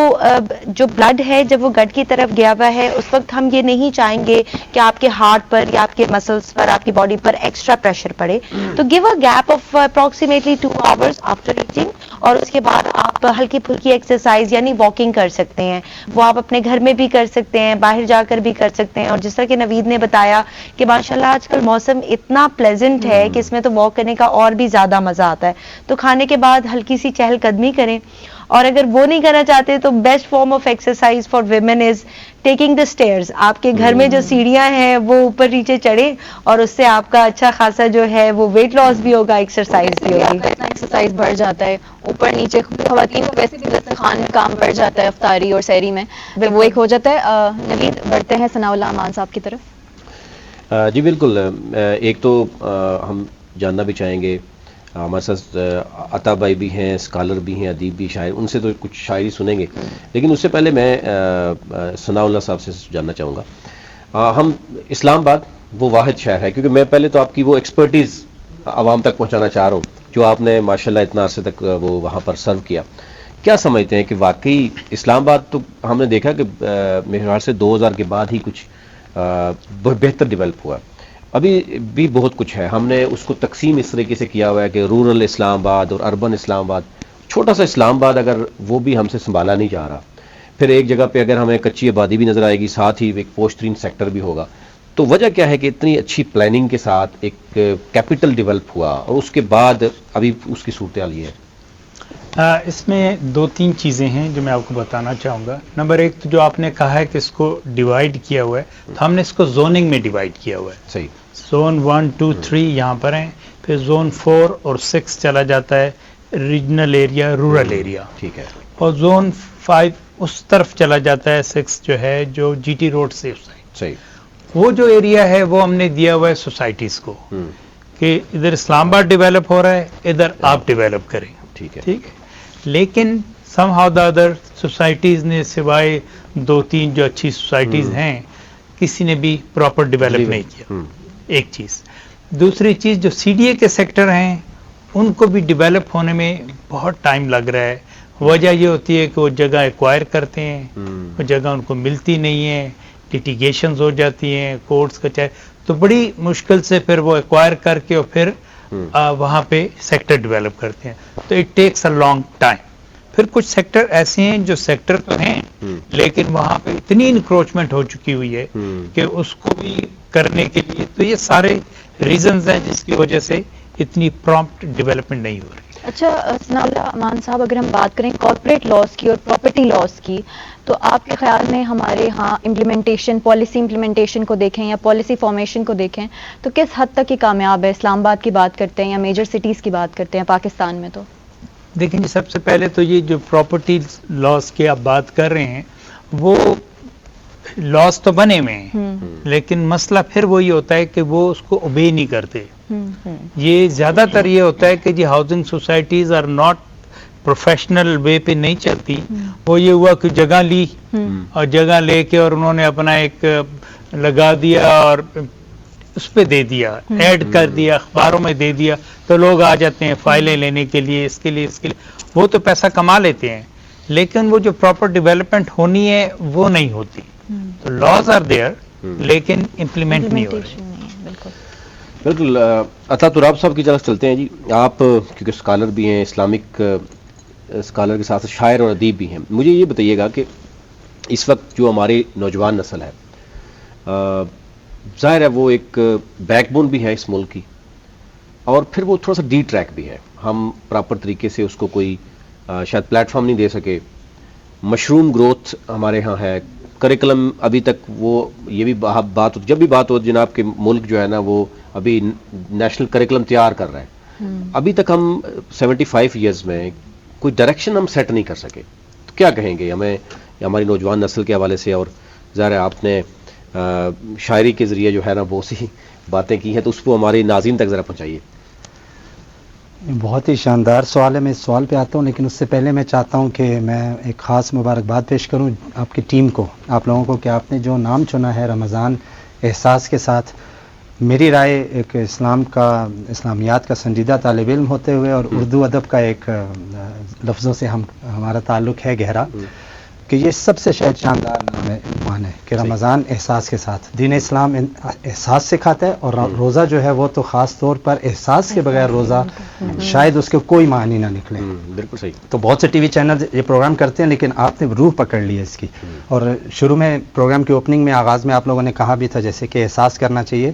جو بلڈ ہے جب وہ گٹ کی طرف گیا ہوا ہے اس وقت ہم یہ نہیں چاہیں گے کہ آپ کے ہارٹ پر یا آپ کے مسلس پر آپ کی باڈی پر ایکسٹرا پریشر پڑے. تو give a gap of approximately 2 hours after eating, اور اس کے بعد آپ ہلکی پھلکی ایکسرسائز یعنی واکنگ کر سکتے ہیں. وہ آپ اپنے گھر میں بھی کر سکتے ہیں, باہر جا کر بھی کر سکتے ہیں. اور جس طرح کہ نوید نے بتایا کہ ماشاءاللہ آج کل موسم اتنا پلیزنٹ ہے کہ اس میں تو واک کرنے کا اور بھی زیادہ مزہ آتا ہے. تو کھانے کے بعد ہلکی سی چہل قدمی کریں. اور اگر وہ نہیں کرنا چاہتے تو best form of exercise for women is taking the stairs. آپ کے گھر میں جو سیڑھیاں ہیں وہ اوپر نیچے چڑھیں اور اس سے آپ کا اچھا خاصا جو ہے وہ ویٹ لاس بھی ہوگا, ایکسرسائز بھی ہوگی. ایکسرسائز بڑھ جاتا ہے اوپر نیچے, خواتین کو ویسے بھی دسترخوان میں کام بڑھ جاتا ہے افطاری اور سحری میں, وہ ایک ہو جاتا ہے. نوید بڑھتے ہیں ثناء اللہ امان صاحب کی طرف. جی بالکل. ایک تو ہم جاننا بھی چاہیں گے, ہمارے ساتھ عطا بھائی بھی ہیں, اسکالر بھی ہیں, ادیب بھی, شاعر, ان سے تو کچھ شاعری سنیں گے. لیکن اس سے پہلے میں ثناء اللہ صاحب سے جاننا چاہوں گا. ہم اسلام آباد وہ واحد شہر ہے, کیونکہ میں پہلے تو آپ کی وہ ایکسپرٹیز عوام تک پہنچانا چاہ رہا ہوں جو آپ نے ماشاءاللہ اتنا عرصے تک وہ وہاں پر سرو کیا. کیا سمجھتے ہیں کہ واقعی اسلام آباد تو ہم نے دیکھا کہ میرے خیال سے 2000 کے بعد ہی کچھ بہتر ڈیولپ ہوا, ابھی بھی بہت کچھ ہے. ہم نے اس کو تقسیم اس طریقے سے کیا ہوا ہے کہ رورل اسلام آباد اور اربن اسلام آباد. چھوٹا سا اسلام آباد اگر وہ بھی ہم سے سنبھالا نہیں جا رہا, پھر ایک جگہ پہ اگر ہمیں کچی آبادی بھی نظر آئے گی, ساتھ ہی ایک پوش ترین سیکٹر بھی ہوگا. تو وجہ کیا ہے کہ اتنی اچھی پلاننگ کے ساتھ ایک کیپٹل ڈیولپ ہوا اور اس کے بعد ابھی اس کی صورتحال یہ ہے؟ اس میں 2-3 چیزیں ہیں جو میں آپ کو بتانا چاہوں گا. نمبر 1 تو جو آپ نے کہا ہے کہ اس کو ڈیوائڈ کیا ہوا ہے, تو ہم نے اس کو زوننگ میں ڈیوائڈ کیا ہوا ہے. صحیح. زون 1, 2, 3 یہاں پر ہیں, پھر زون 4 اور 6 چلا جاتا ہے ریجنل ایریا, رورل ایریا. ٹھیک ہے. اور زون 5 اس طرف چلا جاتا ہے, 6 جو ہے جو جی ٹی روڈ سے اس سائڈ. صحیح. وہ جو ایریا ہے وہ ہم نے دیا ہوا ہے سوسائٹیز کو کہ ادھر اسلام آباد ڈیولپ ہو رہا ہے, ادھر آپ ڈیولپ کریں. ٹھیک ہے. ٹھیک ہے. لیکن some how the other societies نے سوائے 2-3 جو اچھی سوسائٹیز ہیں کسی نے بھی پراپر ڈیولپ نہیں کیا. ایک چیز. دوسری چیز جو سی ڈی اے کے سیکٹر ہیں ان کو بھی ڈیولپ ہونے میں بہت ٹائم لگ رہا ہے. وجہ یہ ہوتی ہے کہ وہ جگہ ایکوائر کرتے ہیں, وہ جگہ ان کو ملتی نہیں ہے, لٹیگیشنز ہو جاتی ہیں, کورٹس کا چاہے, تو بڑی مشکل سے پھر وہ ایکوائر کر کے اور پھر وہاں پہ سیکٹر ڈیولپ کرتے ہیں. تو it takes a long time. پھر کچھ سیکٹر ایسے ہیں جو سیکٹر تو ہیں لیکن وہاں پہ اتنی انکروچمنٹ ہو چکی ہوئی ہے کہ اس کو بھی کرنے کے لیے تو یہ سارے ریزنز ہیں جس کی وجہ سے اتنی پرومپٹ ڈیولپمنٹ نہیں ہو رہی. اچھا ثناء اللہ امان صاحب، اگر ہم بات کریں کارپوریٹ لاس کی اور پراپرٹی لاس کی، تو آپ کے خیال میں ہمارے ہاں امپلیمنٹیشن، پالیسی امپلیمنٹیشن کو دیکھیں یا پالیسی فارمیشن کو دیکھیں تو کس حد تک یہ کامیاب ہے؟ اسلام آباد کی بات کرتے ہیں یا میجر سٹیز کی بات کرتے ہیں پاکستان میں؟ تو دیکھیں جی، سب سے پہلے تو یہ جو پراپرٹی لاس کی آپ بات کر رہے ہیں وہ لاس تو بنے ہوئے ہیں لیکن مسئلہ پھر وہی ہوتا ہے کہ وہ اس کو اوبے نہیں کرتے. یہ زیادہ تر یہ ہوتا ہے کہ جی housing societies are not professional way پہ نہیں چلتی. وہ یہ ہوا کہ جگہ لی اور جگہ لے کے اور انہوں نے اپنا ایک لگا دیا اور اس پہ دے دیا، ایڈ کر دیا، اخباروں میں دے دیا تو لوگ آ جاتے ہیں فائلیں لینے کے لیے، اس کے لیے وہ تو پیسہ کما لیتے ہیں لیکن وہ جو پراپر ڈیولپمنٹ ہونی ہے وہ نہیں ہوتی. تو لاز آر دیئر لیکن امپلیمنٹ نہیں ہو رہی. بالکل. عطا تراب صاحب کی طرف چلتے ہیں جی. آپ کیونکہ اسکالر بھی ہیں، اسلامک اسکالر کے ساتھ شاعر اور ادیب بھی ہیں، مجھے یہ بتائیے گا کہ اس وقت جو ہماری نوجوان نسل ہے، ظاہر ہے وہ ایک بیک بون بھی ہے اس ملک کی اور پھر وہ تھوڑا سا ڈی ٹریک بھی ہے. ہم پراپر طریقے سے اس کو کوئی شاید پلیٹ فارم نہیں دے سکے. مشروم گروتھ ہمارے ہاں ہے. کریکلم ابھی تک وہ یہ بھی بات جب بھی بات ہو جناب کہ ملک جو ہے نا وہ ابھی نیشنل کریکلم تیار کر رہا ہے. ابھی تک ہم 75 ایئرز میں کوئی ڈائریکشن ہم سیٹ نہیں کر سکے. تو کیا کہیں گے ہمیں ہماری نوجوان نسل کے حوالے سے؟ اور ظاہر ہے آپ نے شاعری کے ذریعے جو ہے نا بہت سی باتیں کی ہیں تو اس کو ہمارے ناظرین تک ذرا پہنچائیے. بہت ہی شاندار سوال ہے. میں اس سوال پہ آتا ہوں لیکن اس سے پہلے میں چاہتا ہوں کہ میں ایک خاص مبارکباد پیش کروں آپ کی ٹیم کو، آپ لوگوں کو، کہ آپ نے جو نام چنا ہے رمضان احساس کے ساتھ. میری رائے ایک اسلام کا، اسلامیات کا سنجیدہ طالب علم ہوتے ہوئے اور اردو ادب کا ایک لفظوں سے ہمارا تعلق ہے گہرا، کہ یہ سب سے شاید شاندار نام ہے، عنوان ہے کہ رمضان احساس کے ساتھ. دین اسلام احساس سکھاتا ہے اور روزہ جو ہے وہ تو خاص طور پر احساس کے بغیر روزہ شاید اس کے کوئی معنی نہ نکلے. بالکل صحیح. تو بہت سے ٹی وی چینل یہ پروگرام کرتے ہیں لیکن آپ نے روح پکڑ لی ہے اس کی. اور شروع میں پروگرام کی اوپننگ میں، آغاز میں آپ لوگوں نے کہا بھی تھا جیسے کہ احساس کرنا چاہیے،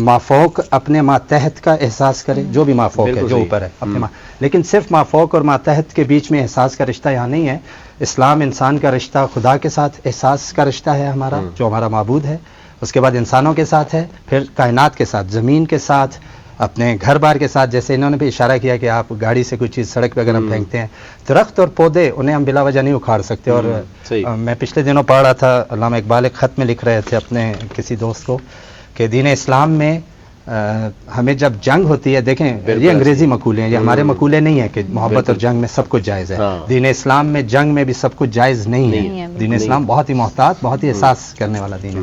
مافوق اپنے ماتحت کا احساس کرے، جو بھی مافوق ہے، جو اوپر ہے اپنے لیکن صرف مافوق اور ماتحت کے بیچ میں احساس کا رشتہ یہاں نہیں ہے. اسلام انسان کا رشتہ خدا کے ساتھ احساس کا رشتہ ہے ہمارا، جو ہمارا معبود ہے. اس کے بعد انسانوں کے ساتھ ہے، پھر کائنات کے ساتھ، زمین کے ساتھ، اپنے گھر بار کے ساتھ. جیسے انہوں نے بھی اشارہ کیا کہ آپ گاڑی سے کوئی چیز سڑک پہ اگر ہم پھینکتے ہیں، درخت اور پودے انہیں ہم بلا وجہ نہیں اکھاڑ سکتے. اور میں پچھلے دنوں پڑھ رہا تھا، علامہ اقبال ایک خط میں لکھ رہے تھے اپنے کسی دوست کو کہ دین اسلام میں ہمیں جب جنگ ہوتی ہے، دیکھیں یہ انگریزی مقولے ہیں، یہ ہمارے مقولے نہیں ہیں کہ محبت اور جنگ میں سب کچھ جائز ہے. دین اسلام میں جنگ میں بھی سب کچھ جائز نہیں ہے. دین اسلام بہت ہی محتاط، بہت ہی احساس کرنے والا دین ہے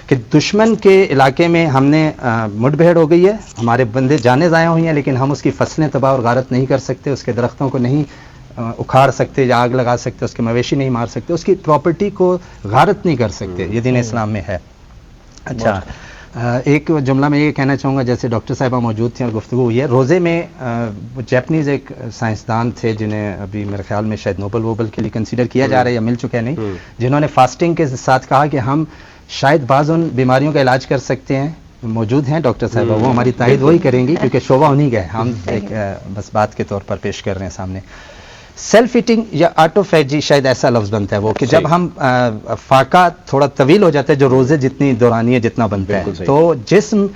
کہ دشمن کے علاقے میں ہم نے مٹ بھیڑ ہو گئی ہے، ہمارے بندے جانیں ضائع ہوئی ہیں لیکن ہم اس کی فصلیں تباہ اور غارت نہیں کر سکتے، اس کے درختوں کو نہیں اکھاڑ سکتے یا آگ لگا سکتے، اس کے مویشی نہیں مار سکتے، اس کی پراپرٹی کو غارت نہیں کر سکتے. یہ دین اسلام میں ہے. اچھا، ایک جملہ میں یہ کہنا چاہوں گا، جیسے ڈاکٹر صاحبہ موجود تھیں اور گفتگو ہوئی ہے، روزے میں جیپنیز ایک سائنسدان تھے جنہیں ابھی میرے خیال میں شاید نوبل کے لیے کنسیڈر کیا جا رہا ہے یا مل چکے نہیں، جنہوں نے فاسٹنگ کے ساتھ کہا کہ ہم شاید بعض ان بیماریوں کا علاج کر سکتے ہیں. موجود ہیں ڈاکٹر صاحبہ، وہ ہماری تائید وہی کریں گی کیونکہ شعبہ انہیں کا ہے، ہم ایک بس بات کے طور پر پیش کر رہے ہیں سامنے. سیلف ایٹنگ یا آٹوفیجی شاید ایسا لفظ بنتا ہے وہ کہ جب ہم فاقہ تھوڑا طویل ہو جاتا ہے، جو روزے جتنی دورانی ہے جتنا بنتا ہے، تو جسم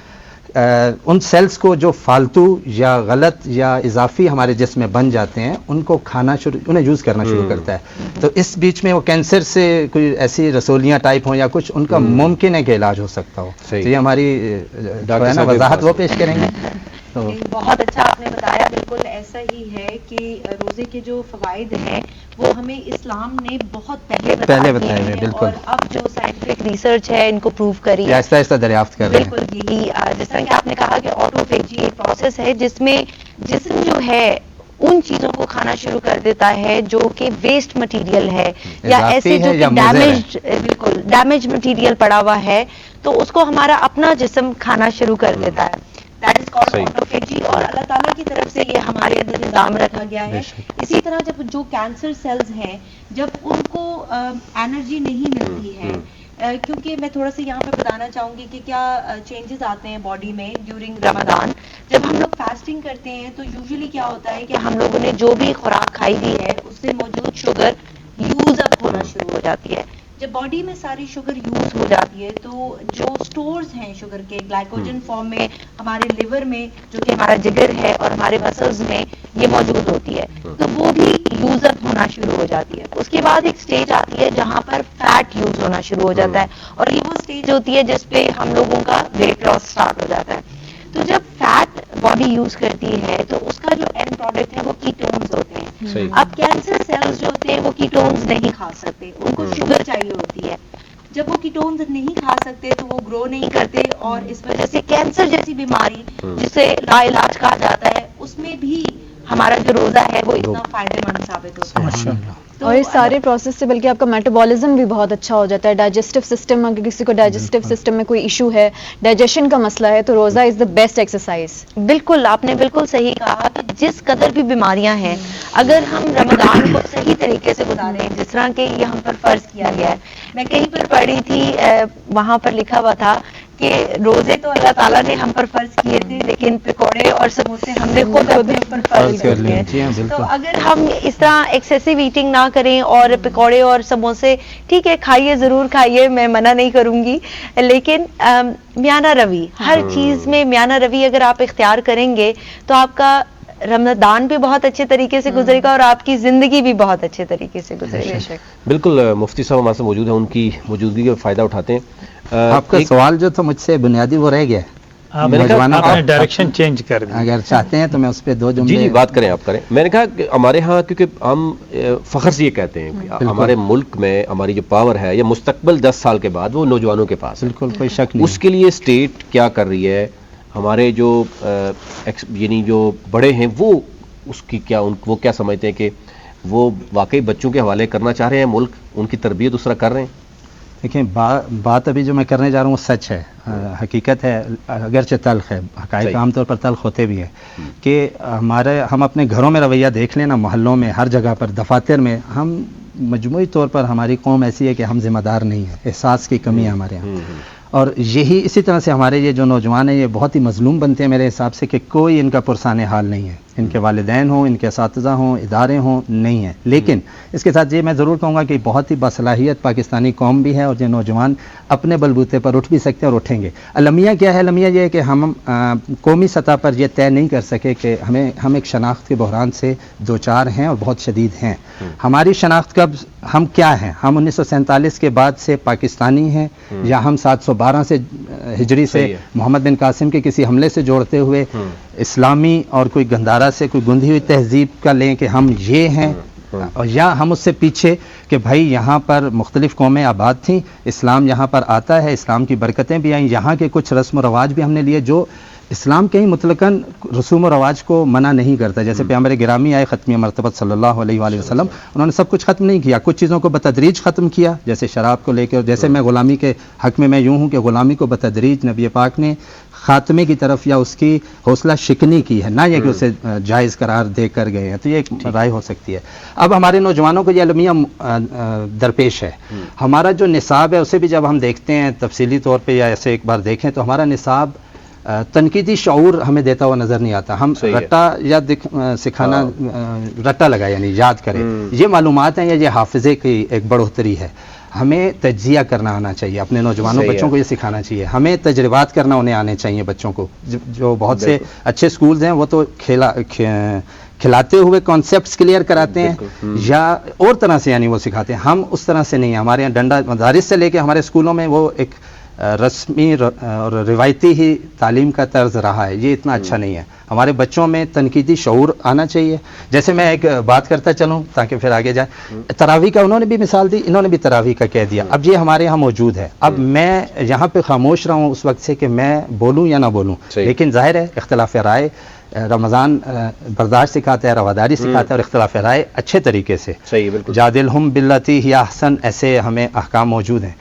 ان سیلز کو جو فالتو یا غلط یا اضافی ہمارے جسم میں بن جاتے ہیں ان کو کھانا انہیں یوز کرنا شروع کرتا ہے. تو اس بیچ میں وہ کینسر سے کوئی ایسی رسولیاں ٹائپ ہوں یا کچھ، ان کا ممکن ہے کہ علاج ہو سکتا ہو. تو یہ ہماری وضاحت وہ پیش کریں گے. بہت اچھا آپ نے بتایا، بالکل ایسا ہی ہے کہ روزے کے جو فوائد ہیں وہ ہمیں اسلام نے بہت پہلے بتائے ہیں، بالکل. اور اب جو سائنٹیفک ریسرچ ہے ان کو پروو کری ہے، آہستہ آہستہ دریافت کر رہے ہیں. بالکل یہی جس طرح کہ آپ نے کہا کہ آٹوفیجی ایک پروسیس ہے جس میں جسم جو ہے ان چیزوں کو کھانا شروع کر دیتا ہے جو کہ ویسٹ مٹیریل ہے یا ایسے جو کہ ڈیمیج، بالکل ڈیمیج مٹیریل پڑا ہوا ہے، تو اس کو ہمارا اپنا جسم کھانا شروع کر دیتا ہے. دیٹ از کالڈ آٹوفیجی, اور اللہ تعالیٰ کی طرف سے یہ ہمارے اندر نظام رکھا گیا ہے. اسی طرح جب جو کینسر سیلز ہیں جب ان کو انرجی نہیں ملتی ہے, کیونکہ میں تھوڑا سا یہاں پہ بتانا چاہوں گی کہ کیا چینجز آتے ہیں باڈی میں ڈیورنگ رمضان. جب ہم لوگ فاسٹنگ کرتے ہیں تو یوزلی کیا ہوتا ہے کہ ہم لوگوں نے جو بھی خوراک کھائی ہوئی ہے اس سے موجود شوگر یوز اپ ہونا شروع ہو جاتی ہے. جب باڈی میں ساری شوگر یوز ہو جاتی ہے تو جو سٹورز ہیں شوگر کے گلائکوجن فارم میں ہمارے لیور میں, جو کہ ہمارا جگر ہے, اور ہمارے مسلز میں یہ موجود ہوتی ہے, تو وہ بھی یوز اپ ہونا شروع ہو جاتی ہے. اس کے بعد ایک سٹیج آتی ہے جہاں پر فیٹ یوز ہونا شروع ہو جاتا ہے, اور یہ وہ سٹیج ہوتی ہے جس پہ ہم لوگوں کا ویٹ لاس سٹارٹ ہو جاتا ہے. تو جب فیٹ باڈی یوز کرتی ہے تو اس کا جو اینڈ پروڈکٹ ہے وہ کیٹونز ہوتے ہیں. اب کینسر سیلز جو ہوتے ہیں وہ کیٹونز نہیں کھا سکتے, ان کو شوگر چاہیے ہوتی ہے. جب وہ کیٹونز نہیں کھا سکتے تو وہ گرو نہیں کرتے, اور اس وجہ سے کینسر جیسی بیماری جسے لا علاج کہا جاتا ہے اس میں بھی ہمارا جو روزہ ہے وہ اتنا فائدہ مند ثابت ہوتا ہے. اور اس سارے پروسیس سے بلکہ آپ کا میٹابولزم بھی بہت اچھا ہو جاتا ہے. ڈائجسٹو سسٹم, اگر کسی کو ڈائجسٹو سسٹم میں کوئی ایشو ہے, ڈائجیشن کا مسئلہ ہے, تو روزہ از دا بیسٹ ایکسرسائز. بالکل, آپ نے بالکل صحیح کہا کہ جس قدر بھی بیماریاں ہیں اگر ہم رمضان کو صحیح طریقے سے گزاریں, جس طرح کہ یہ ہم پر فرض کیا گیا ہے. میں کہیں پر پڑھی تھی, وہاں پر لکھا ہوا تھا کہ روزے تو اللہ تعالیٰ نے ہم پر فرض کیے تھے, لیکن پکوڑے اور سموسے ہم نے خود اپنے اوپر فرض کر لیے. تو اگر ہم اس طرح ایکسیسو ایٹنگ نہ کریں, اور پکوڑے اور سموسے ٹھیک ہے کھائیے, ضرور کھائیے, میں منع نہیں کروں گی, لیکن میانہ روی, ہر چیز میں میانہ روی اگر آپ اختیار کریں گے تو آپ کا رمضان بھی بہت اچھے طریقے سے گزرے گا, اور آپ کی زندگی بھی بہت اچھے طریقے سے گزرے گی. بالکل, مفتی صاحب ہمارے ساتھ موجود ہیں, ان کی موجودگی کا فائدہ اٹھاتے ہیں. آپ کا سوال جو تھا مجھ سے بنیادی وہ رہ گیا, آپ نے ڈائریکشن چینج کر دیا. اگر چاہتے ہیں تو میں اس پہ دو جملے. جی بات کریں, آپ کریں. میں نے کہا کہ ہمارے ہاں, کیونکہ ہم فخر سے یہ کہتے ہیں کہ ہمارے ملک میں ہماری جو پاور ہے یہ مستقبل 10 سال کے بعد وہ نوجوانوں کے پاس. بالکل, کوئی شک نہیں. اس کے لیے اسٹیٹ کیا کر رہی ہے, ہمارے جو یعنی جو بڑے ہیں وہ اس کی کیا, وہ کیا سمجھتے ہیں کہ وہ واقعی بچوں کے حوالے کرنا چاہ رہے ہیں ملک, ان کی تربیت اس طرح کر رہے ہیں؟ دیکھیں, بات ابھی جو میں کرنے جا رہا ہوں وہ سچ ہے, حقیقت ہے, اگرچہ تلخ ہے, حقائق عام طور پر تلخ ہوتے بھی ہیں, کہ ہم اپنے گھروں میں رویہ دیکھ لیں نا, محلوں میں, ہر جگہ پر, دفاتر میں, ہم مجموعی طور پر ہماری قوم ایسی ہے کہ ہم ذمہ دار نہیں ہیں, احساس کی کمی ہے ہمارے یہاں. اور یہی اسی طرح سے ہمارے یہ جو نوجوان ہیں یہ بہت ہی مظلوم بنتے ہیں میرے حساب سے, کہ کوئی ان کا پرسان حال نہیں ہے, ان کے والدین ہوں, ان کے اساتذہ ہوں, ادارے ہوں, نہیں ہیں. لیکن اس کے ساتھ یہ میں ضرور کہوں گا کہ بہت ہی باصلاحیت پاکستانی قوم بھی ہے, اور یہ نوجوان اپنے بلبوتے پر اٹھ بھی سکتے ہیں اور اٹھیں گے. المیہ کیا ہے؟ المیہ یہ ہے کہ ہم قومی سطح پر یہ طے نہیں کر سکے کہ ہم ایک شناخت کے بحران سے دوچار ہیں اور بہت شدید ہیں. ہماری شناخت کب, ہم کیا ہیں؟ ہم 1947 کے بعد سے پاکستانی ہیں, یا ہم 712 سے ہجری سے محمد بن قاسم کے کسی حملے سے جوڑتے ہوئے اسلامی اور کوئی گندارا سے کوئی گندھی ہوئی تہذیب کا لیں کہ ہم یہ ہیں, یا ہم اس سے پیچھے کہ بھائی یہاں پر مختلف قومیں آباد تھیں, اسلام یہاں پر آتا ہے, اسلام کی برکتیں بھی آئیں, یہاں کے کچھ رسم و رواج بھی ہم نے لیے جو اسلام کہیں مطلقاً رسوم و رواج کو منع نہیں کرتا. جیسے پیغمبر گرامی آئے ختمی مرتبت صلی اللہ علیہ وآلہ وسلم, انہوں نے سب کچھ ختم نہیں کیا, کچھ چیزوں کو بتدریج ختم کیا, جیسے شراب کو لے کے, اور جیسے میں غلامی کے حق میں یوں ہوں کہ غلامی کو بتدریج نبی پاک نے خاتمے کی طرف یا اس کی حوصلہ شکنی کی ہے, نہ یہ کہ اسے جائز قرار دے کر گئے ہیں. تو یہ ایک رائے ہو سکتی ہے. اب ہمارے نوجوانوں کو یہ المیہ درپیش ہے. ہمارا جو نصاب ہے اسے بھی جب ہم دیکھتے ہیں تفصیلی طور پہ, یا ایسے ایک بار دیکھیں, تو ہمارا نصاب تنقیدی شعور ہمیں دیتا ہوا نظر نہیں آتا. ہم رٹا یا سکھانا, رٹا لگا یعنی یاد کریں, یہ معلومات ہیں یا یہ حافظے کی ایک بڑھوتری ہے. ہمیں تجزیہ کرنا آنا چاہیے, اپنے نوجوانوں بچوں کو یہ سکھانا چاہیے. ہمیں تجربات کرنا انہیں آنے چاہیے بچوں کو. جو بہت سے اچھے سکولز ہیں وہ تو کھلاتے ہوئے کانسیپٹس کلیئر کراتے ہیں, یا اور طرح سے یعنی وہ سکھاتے ہیں. ہم اس طرح سے نہیں ہیں. ہمارے یہاں ڈنڈا مدارس سے لے کے ہمارے اسکولوں میں وہ ایک رسمی اور روایتی ہی تعلیم کا طرز رہا ہے. یہ اتنا اچھا نہیں ہے. ہمارے بچوں میں تنقیدی شعور آنا چاہیے. جیسے میں ایک بات کرتا چلوں تاکہ پھر آگے جائیں, تراویح کا انہوں نے بھی مثال دی, انہوں نے بھی تراویح کا کہہ دیا. اب یہ ہمارے یہاں موجود ہے. اب میں یہاں پہ خاموش رہا ہوں اس وقت سے کہ میں بولوں یا نہ بولوں, لیکن ظاہر ہے اختلاف رائے, رمضان برداشت سکھاتا ہے, رواداری سکھاتا ہے, اور اختلاف رائے اچھے طریقے سے, جادلہم باللتی ہی احسن, ایسے ہمیں احکام موجود ہیں.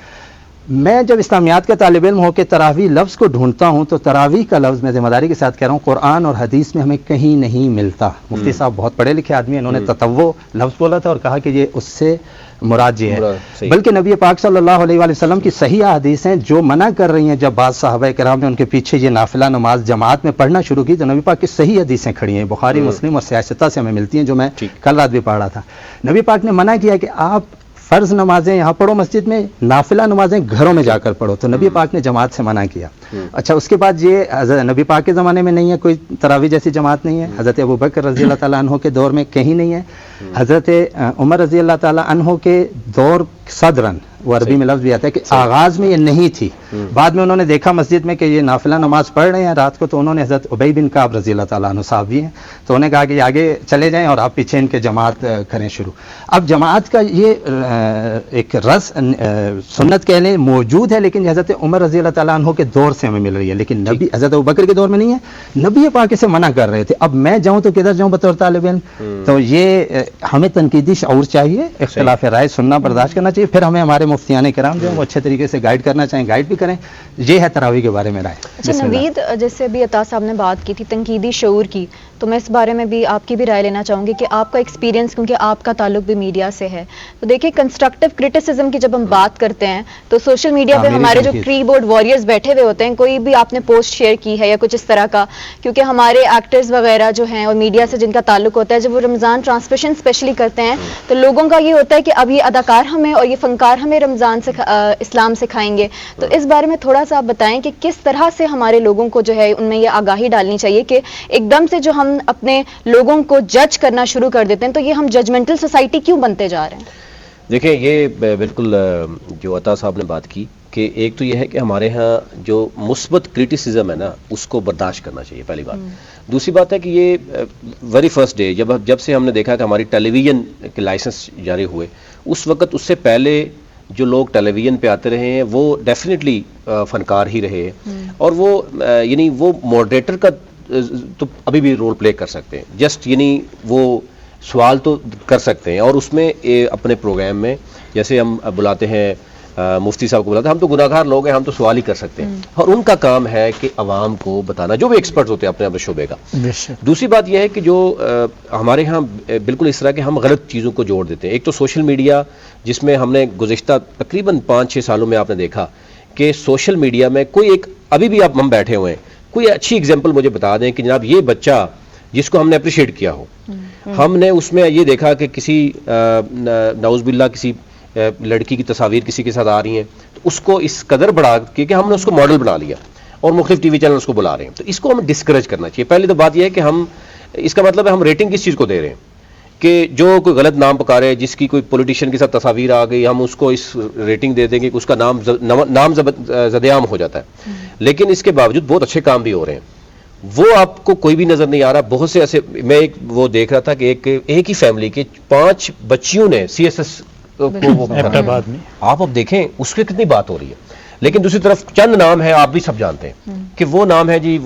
میں جب اسلامیات کا طالب علم ہو کے تراویح لفظ کو ڈھونڈتا ہوں تو تراویح کا لفظ میں ذمہ داری کے ساتھ کہہ رہا ہوں قرآن اور حدیث میں ہمیں کہیں نہیں ملتا. مفتی صاحب بہت پڑھے لکھے آدمی ہیں, انہوں نے تطوع لفظ بولا تھا اور کہا کہ یہ اس سے مراد یہ ہے, بلکہ نبی پاک صلی اللہ علیہ وآلہ وسلم کی صحیح احادیث ہیں جو منع کر رہی ہیں. جب بعض صحابہ کرام نے ان کے پیچھے یہ نافلہ نماز جماعت میں پڑھنا شروع کی تو نبی پاک کی صحیح حدیثیں کھڑی ہیں, بخاری مسلم اور سیاستہ سے ہمیں ملتی ہیں, جو میں کل رات بھی پڑھ رہا تھا. نبی پاک نے منع کیا کہ آپ فرض نمازیں یہاں پڑھو مسجد میں, نافلہ نمازیں گھروں میں جا کر پڑھو, تو نبی پاک نے جماعت سے منع کیا. اچھا, اس کے بعد یہ حضرت نبی پاک کے زمانے میں نہیں ہے کوئی تراویح جیسی جماعت نہیں ہے, حضرت ابوبکر رضی اللہ تعالیٰ عنہ کے دور میں کہیں نہیں ہے, حضرت عمر رضی اللہ تعالیٰ عنہ کے دور صدرن, وہ عربی میں لفظ بھی آتا ہے کہ آغاز میں یہ نہیں تھی, بعد میں انہوں نے دیکھا مسجد میں کہ یہ نافلہ نماز پڑھ رہے ہیں رات کو, تو انہوں نے حضرت ابی بن کعب رضی اللہ تعالیٰ عنہ صاحب بھی ہیں, تو انہوں نے کہا کہ یہ آگے چلے جائیں اور آپ پیچھے ان کے جماعت کریں شروع. اب جماعت کا یہ ایک سنت کہہ لیں موجود ہے, لیکن حضرت عمر رضی اللہ تعالیٰ عنہ کے دور سے ہمیں مل رہی ہے, لیکن نبی حضرت ابوبکر کے دور میں نہیں ہے. نبی پاک سے منع کر رہے تھے, اب میں جاؤں تو کدھر جاؤں بطور طالب علم. تو یہ ہمیں تنقیدی شعور چاہیے, اختلاف رائے سننا برداشت کرنا چاہیے, پھر ہمیں ہمارے مفتیان کرام جو وہ اچھے طریقے سے گائیڈ کرنا چاہیں گائیڈ بھی کریں. یہ ہے تراویح کے بارے میں رائے. اچھا نوید, جیسے ابھی عطا صاحب نے بات کی تھی تنقیدی شعور کی, تو میں اس بارے میں بھی آپ کی بھی رائے لینا چاہوں گی کہ آپ کا ایکسپیرینس, کیونکہ آپ کا تعلق بھی میڈیا سے ہے, تو دیکھیں کنسٹرکٹیو کرٹیسزم کی جب ہم بات کرتے ہیں تو سوشل میڈیا پہ ہمارے جو کی بورڈ وارئرز بیٹھے ہوئے ہوتے ہیں, کوئی بھی آپ نے پوسٹ شیئر کی ہے یا کچھ اس طرح کا, کیونکہ ہمارے ایکٹرز وغیرہ جو ہیں اور میڈیا سے جن کا تعلق ہوتا ہے, جب وہ رمضان ٹرانسمیشن اسپیشلی کرتے ہیں تو لوگوں کا یہ ہوتا ہے کہ اب یہ اداکار ہمیں اور یہ فنکار ہمیں رمضان سے اسلام سکھائیں گے. تو اس بارے میں تھوڑا سا آپ بتائیں کہ کس طرح سے ہمارے لوگوں کو جو ہے ان میں یہ آگاہی ڈالنی چاہیے کہ ایک دم سے جو ہم اپنے لوگوں کو جج کرنا شروع کر دیتے ہیں, تو یہ ہم ججمنٹل سوسائٹی کیوں بنتے جا رہے ہیں؟ دیکھیں, یہ بالکل جو عطا صاحب نے بات کی کہ ایک تو یہ ہے کہ ہمارے ہاں جو مثبت کرٹیسزم ہے نا اس کو برداشت کرنا چاہیے, پہلی بات. دوسری بات ہے کہ یہ ویری فرسٹ ڈے جب سے ہم نے دیکھا کہ ہماری ٹیلی ویژن کے لائسنس جاری ہوئے, اس وقت اس سے پہلے جو لوگ ٹیلی ویژن پہ آتے رہے ہیں وہ ڈیفینیٹلی فنکار ہی رہے ہیں, اور وہ یعنی وہ ماڈریٹر کا تو ابھی بھی رول پلے کر سکتے ہیں, جسٹ یعنی وہ سوال تو کر سکتے ہیں, اور اس میں اپنے پروگرام میں جیسے ہم بلاتے ہیں مفتی صاحب کو بلاتے ہیں, ہم تو گناہ گار لوگ ہیں, ہم تو سوال ہی کر سکتے ہیں, اور ان کا کام ہے کہ عوام کو بتانا, جو بھی ایکسپرٹس ہوتے ہیں اپنے اپنے شعبے کا. دوسری بات یہ ہے کہ جو ہمارے ہاں بالکل اس طرح کے ہم غلط چیزوں کو جوڑ دیتے ہیں. ایک تو سوشل میڈیا, جس میں ہم نے گزشتہ تقریباً 5-6 سالوں میں آپ نے دیکھا کہ سوشل میڈیا میں کوئی ایک, ابھی بھی آپ ہم بیٹھے ہوئے ہیں, کوئی اچھی اگزامپل مجھے بتا دیں کہ جناب یہ بچہ جس کو ہم نے اپریشیٹ کیا ہو, ہم نے اس میں یہ دیکھا کہ کسی نعوذ باللہ کسی لڑکی کی تصاویر کسی کے ساتھ آ رہی ہیں, تو اس کو اس قدر بڑھا کہ ہم نے اس کو ماڈل بنا لیا اور مختلف ٹی وی چینل اس کو بلا رہے ہیں. تو اس کو ہمیں ڈسکریج کرنا چاہیے. پہلی تو بات یہ ہے کہ ہم, اس کا مطلب ہے ہم ریٹنگ کس چیز کو دے رہے ہیں کہ جو کوئی غلط نام پکارے, جس کی کوئی پولیٹیشین کے ساتھ تصاویر آ گئی, ہم اس کو اس ریٹنگ دے دیں گے کہ اس کا نام زدعام ہو جاتا ہے. لیکن اس کے باوجود بہت اچھے کام بھی ہو رہے ہیں, وہ آپ کو کوئی بھی نظر نہیں آ رہا. بہت سے ایسے, میں ایک وہ دیکھ رہا تھا کہ ایک ہی فیملی کے 5 بچیوں نے CSS کو آپ اب دیکھیں اس پہ کتنی بات ہو رہی ہے. لیکن دوسری طرف چند نام ہے, آپ بھی سب جانتے ہیں کہ وہ نام ہے جی,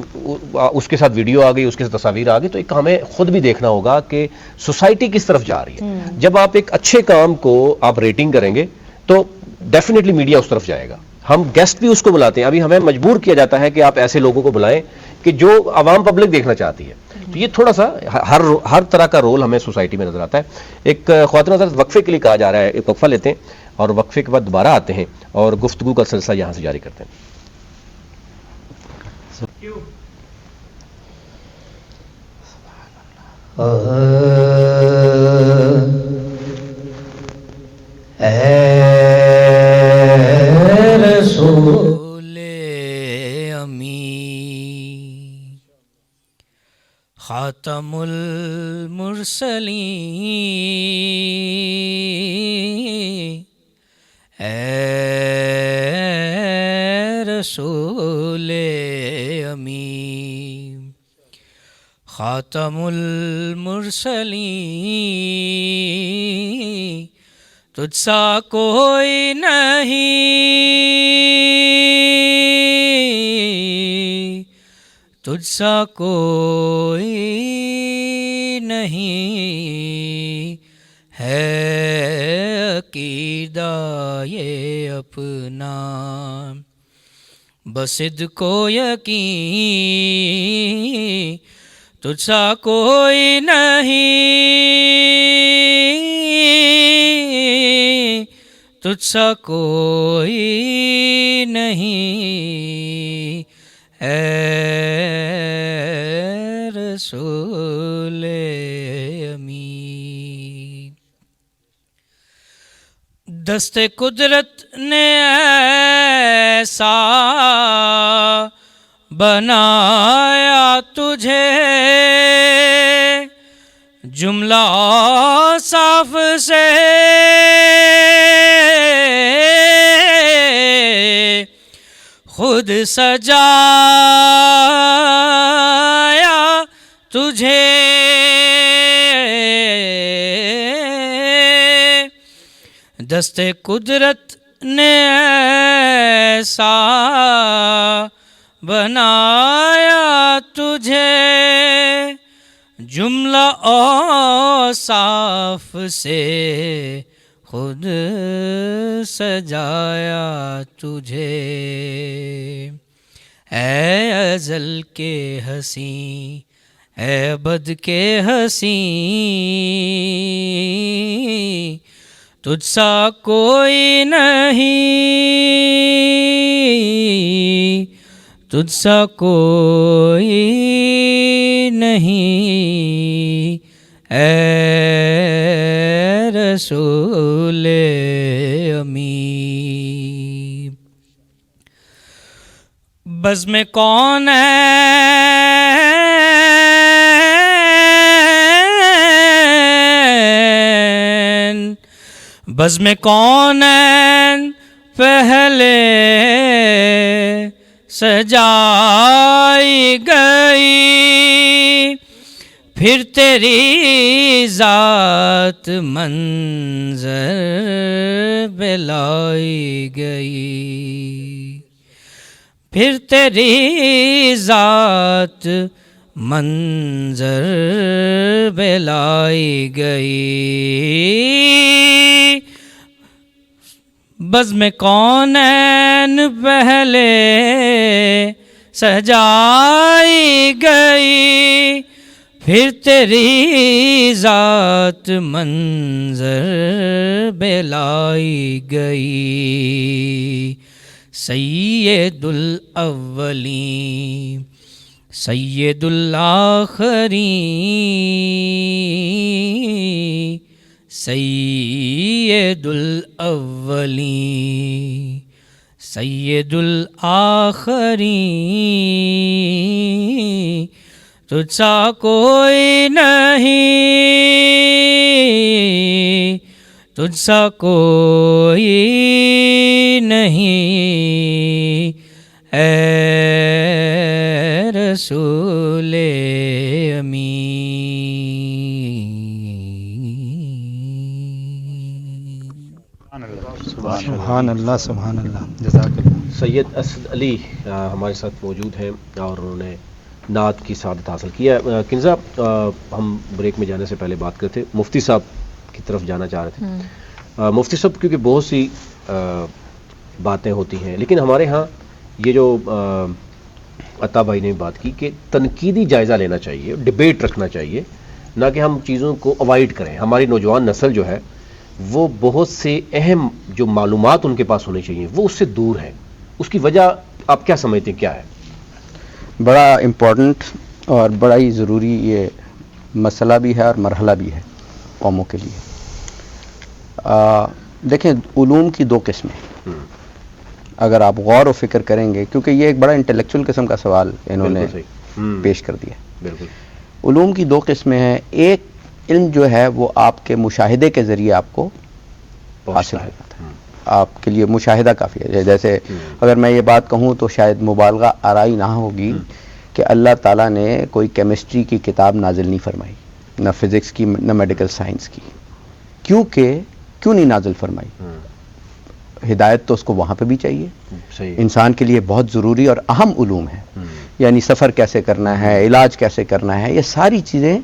اس کے ساتھ ویڈیو آ گئی, اس کے ساتھ تصاویر آ گئی. تو ایک ہمیں خود بھی دیکھنا ہوگا کہ سوسائٹی کس طرف جا رہی ہے. جب آپ ایک اچھے کام کو آپ ریٹنگ کریں گے تو ڈیفینیٹلی میڈیا اس طرف جائے گا. ہم گیسٹ بھی اس کو بلاتے ہیں, ابھی ہمیں مجبور کیا جاتا ہے کہ آپ ایسے لوگوں کو بلائیں کہ جو عوام پبلک دیکھنا چاہتی ہے. تو یہ تھوڑا سا ہر طرح کا رول ہمیں سوسائٹی میں نظر آتا ہے. ایک خواتین حضرت وقفے کے لیے کہا جا رہا ہے, ایک وقفہ لیتے ہیں اور وقفے کے بعد دوبارہ آتے ہیں اور گفتگو کا سلسلہ یہاں سے جاری کرتے ہیں. رسول امی خاتم المرسلین, اے رسول امی خاتم المرسلین, تجھ سا کوئی نہیں, تجھ سا کوئی نہیں ہے عقیدہ یہ اپنا، بصد کو یقین تجھ سا کوئی نہیں، تجھ سا کوئی نہیں، اے رسول امین۔ دست قدرت نے ایسا بنایا تجھے، جملہ صاف سے خود سجایا تجھے، دست قدرت نے ایسا بنایا تجھے، جملہ اوصاف سے خود سجایا تجھے، اے ازل کے حسین، اے ابد کے حسین، تجھ سا کوئی نہیں، تجھ سا کوئی نہیں، اے رسول امین۔ بزم کونین، بزم کونین پہلے سجائی گئی، پھر تیری ذات منظر پہ لائی گئی، پھر تیری ذات منظر پہ لائی گئی، بزم کونین پہلے سجائی گئی، پھر تیری ذات منظر پہ لائی گئی، سید الاولین سید الآخرین، سید الاولین سید الآخرین، تجھ سا کوئی نہیں، تجھ سا کوئی نہیں، اے رسول امین۔ سبحان اللہ سبحان اللہ، جزاک اللہ۔ سید اسد علی ہمارے ساتھ موجود ہیں اور انہوں نے نعت کی سعادت حاصل کی ہے۔ کنزا، ہم بریک میں جانے سے پہلے بات کرتے مفتی صاحب کی طرف جانا چاہ رہے تھے۔ مفتی صاحب کیونکہ بہت سی باتیں ہوتی ہیں، لیکن ہمارے ہاں یہ جو عطا بھائی نے بات کی کہ تنقیدی جائزہ لینا چاہیے، ڈبیٹ رکھنا چاہیے، نہ کہ ہم چیزوں کو اوائڈ کریں۔ ہماری نوجوان نسل جو ہے وہ بہت سے اہم جو معلومات ان کے پاس ہونی چاہیے وہ اس سے دور ہیں، اس کی وجہ آپ کیا سمجھتے ہیں، کیا ہے؟ بڑا امپورٹنٹ اور بڑا ہی ضروری یہ مسئلہ بھی ہے اور مرحلہ بھی ہے قوموں کے لیے۔ دیکھیں، علوم کی دو قسمیں، اگر آپ غور و فکر کریں گے، کیونکہ یہ ایک بڑا انٹلیکچوئل قسم کا سوال انہوں نے پیش کر دیا۔ بالکل، علوم کی دو قسمیں ہیں، ایک علم جو ہے وہ آپ کے مشاہدے کے ذریعے آپ کو حاصل ہو جاتا ہے، آپ کے لیے مشاہدہ کافی ہے۔ جیسے اگر میں یہ بات کہوں تو شاید مبالغہ آرائی نہ ہوگی کہ اللہ تعالیٰ نے کوئی کیمسٹری کی کتاب نازل نہیں فرمائی، نہ فزکس کی نہ میڈیکل سائنس کی۔ کیوں نہیں نازل فرمائی؟ ہدایت تو اس کو وہاں پہ بھی چاہیے، انسان کے لیے بہت ضروری اور اہم علوم ہے، یعنی سفر کیسے کرنا ہے، علاج کیسے کرنا ہے، یہ ساری چیزیں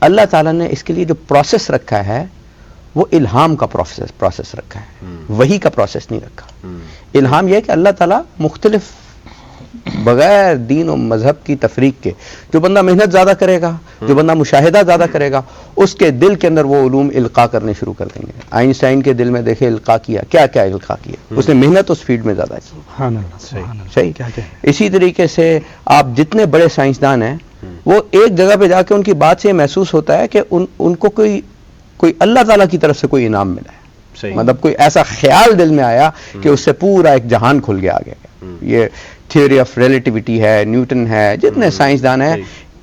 اللہ تعالیٰ نے اس کے لیے جو پروسیس رکھا ہے وہ الہام کا پروسیس رکھا ہے، وحی کا پروسیس نہیں رکھا. الہام یہ ہے کہ اللہ تعالیٰ مختلف بغیر دین و مذہب کی تفریق کے، جو بندہ محنت زیادہ کرے گا، جو بندہ مشاہدہ زیادہ کرے گا، اس کے دل کے اندر وہ علوم القاء کرنے شروع کر دیں گے. آئنسٹائن کے دل میں دیکھے القاء کیا، کیا کیا القاء کیا، اس نے محنت اس فیلڈ میں زیادہ کی. سبحان اللہ. صحیح. اسی طریقے سے آپ جتنے بڑے سائنسدان ہیں، وہ ایک جگہ پہ جا کے ان کی بات سے یہ محسوس ہوتا ہے کہ ان کو کوئی اللہ تعالیٰ کی طرف سے کوئی انعام ملا ہے. مطلب کوئی ایسا خیال دل میں آیا کہ اس سے پورا ایک جہان کھل گیا آگے. یہ تھیوری آف ریلیٹیوٹی ہے، نیوٹن ہے، جتنے سائنسدان ہیں،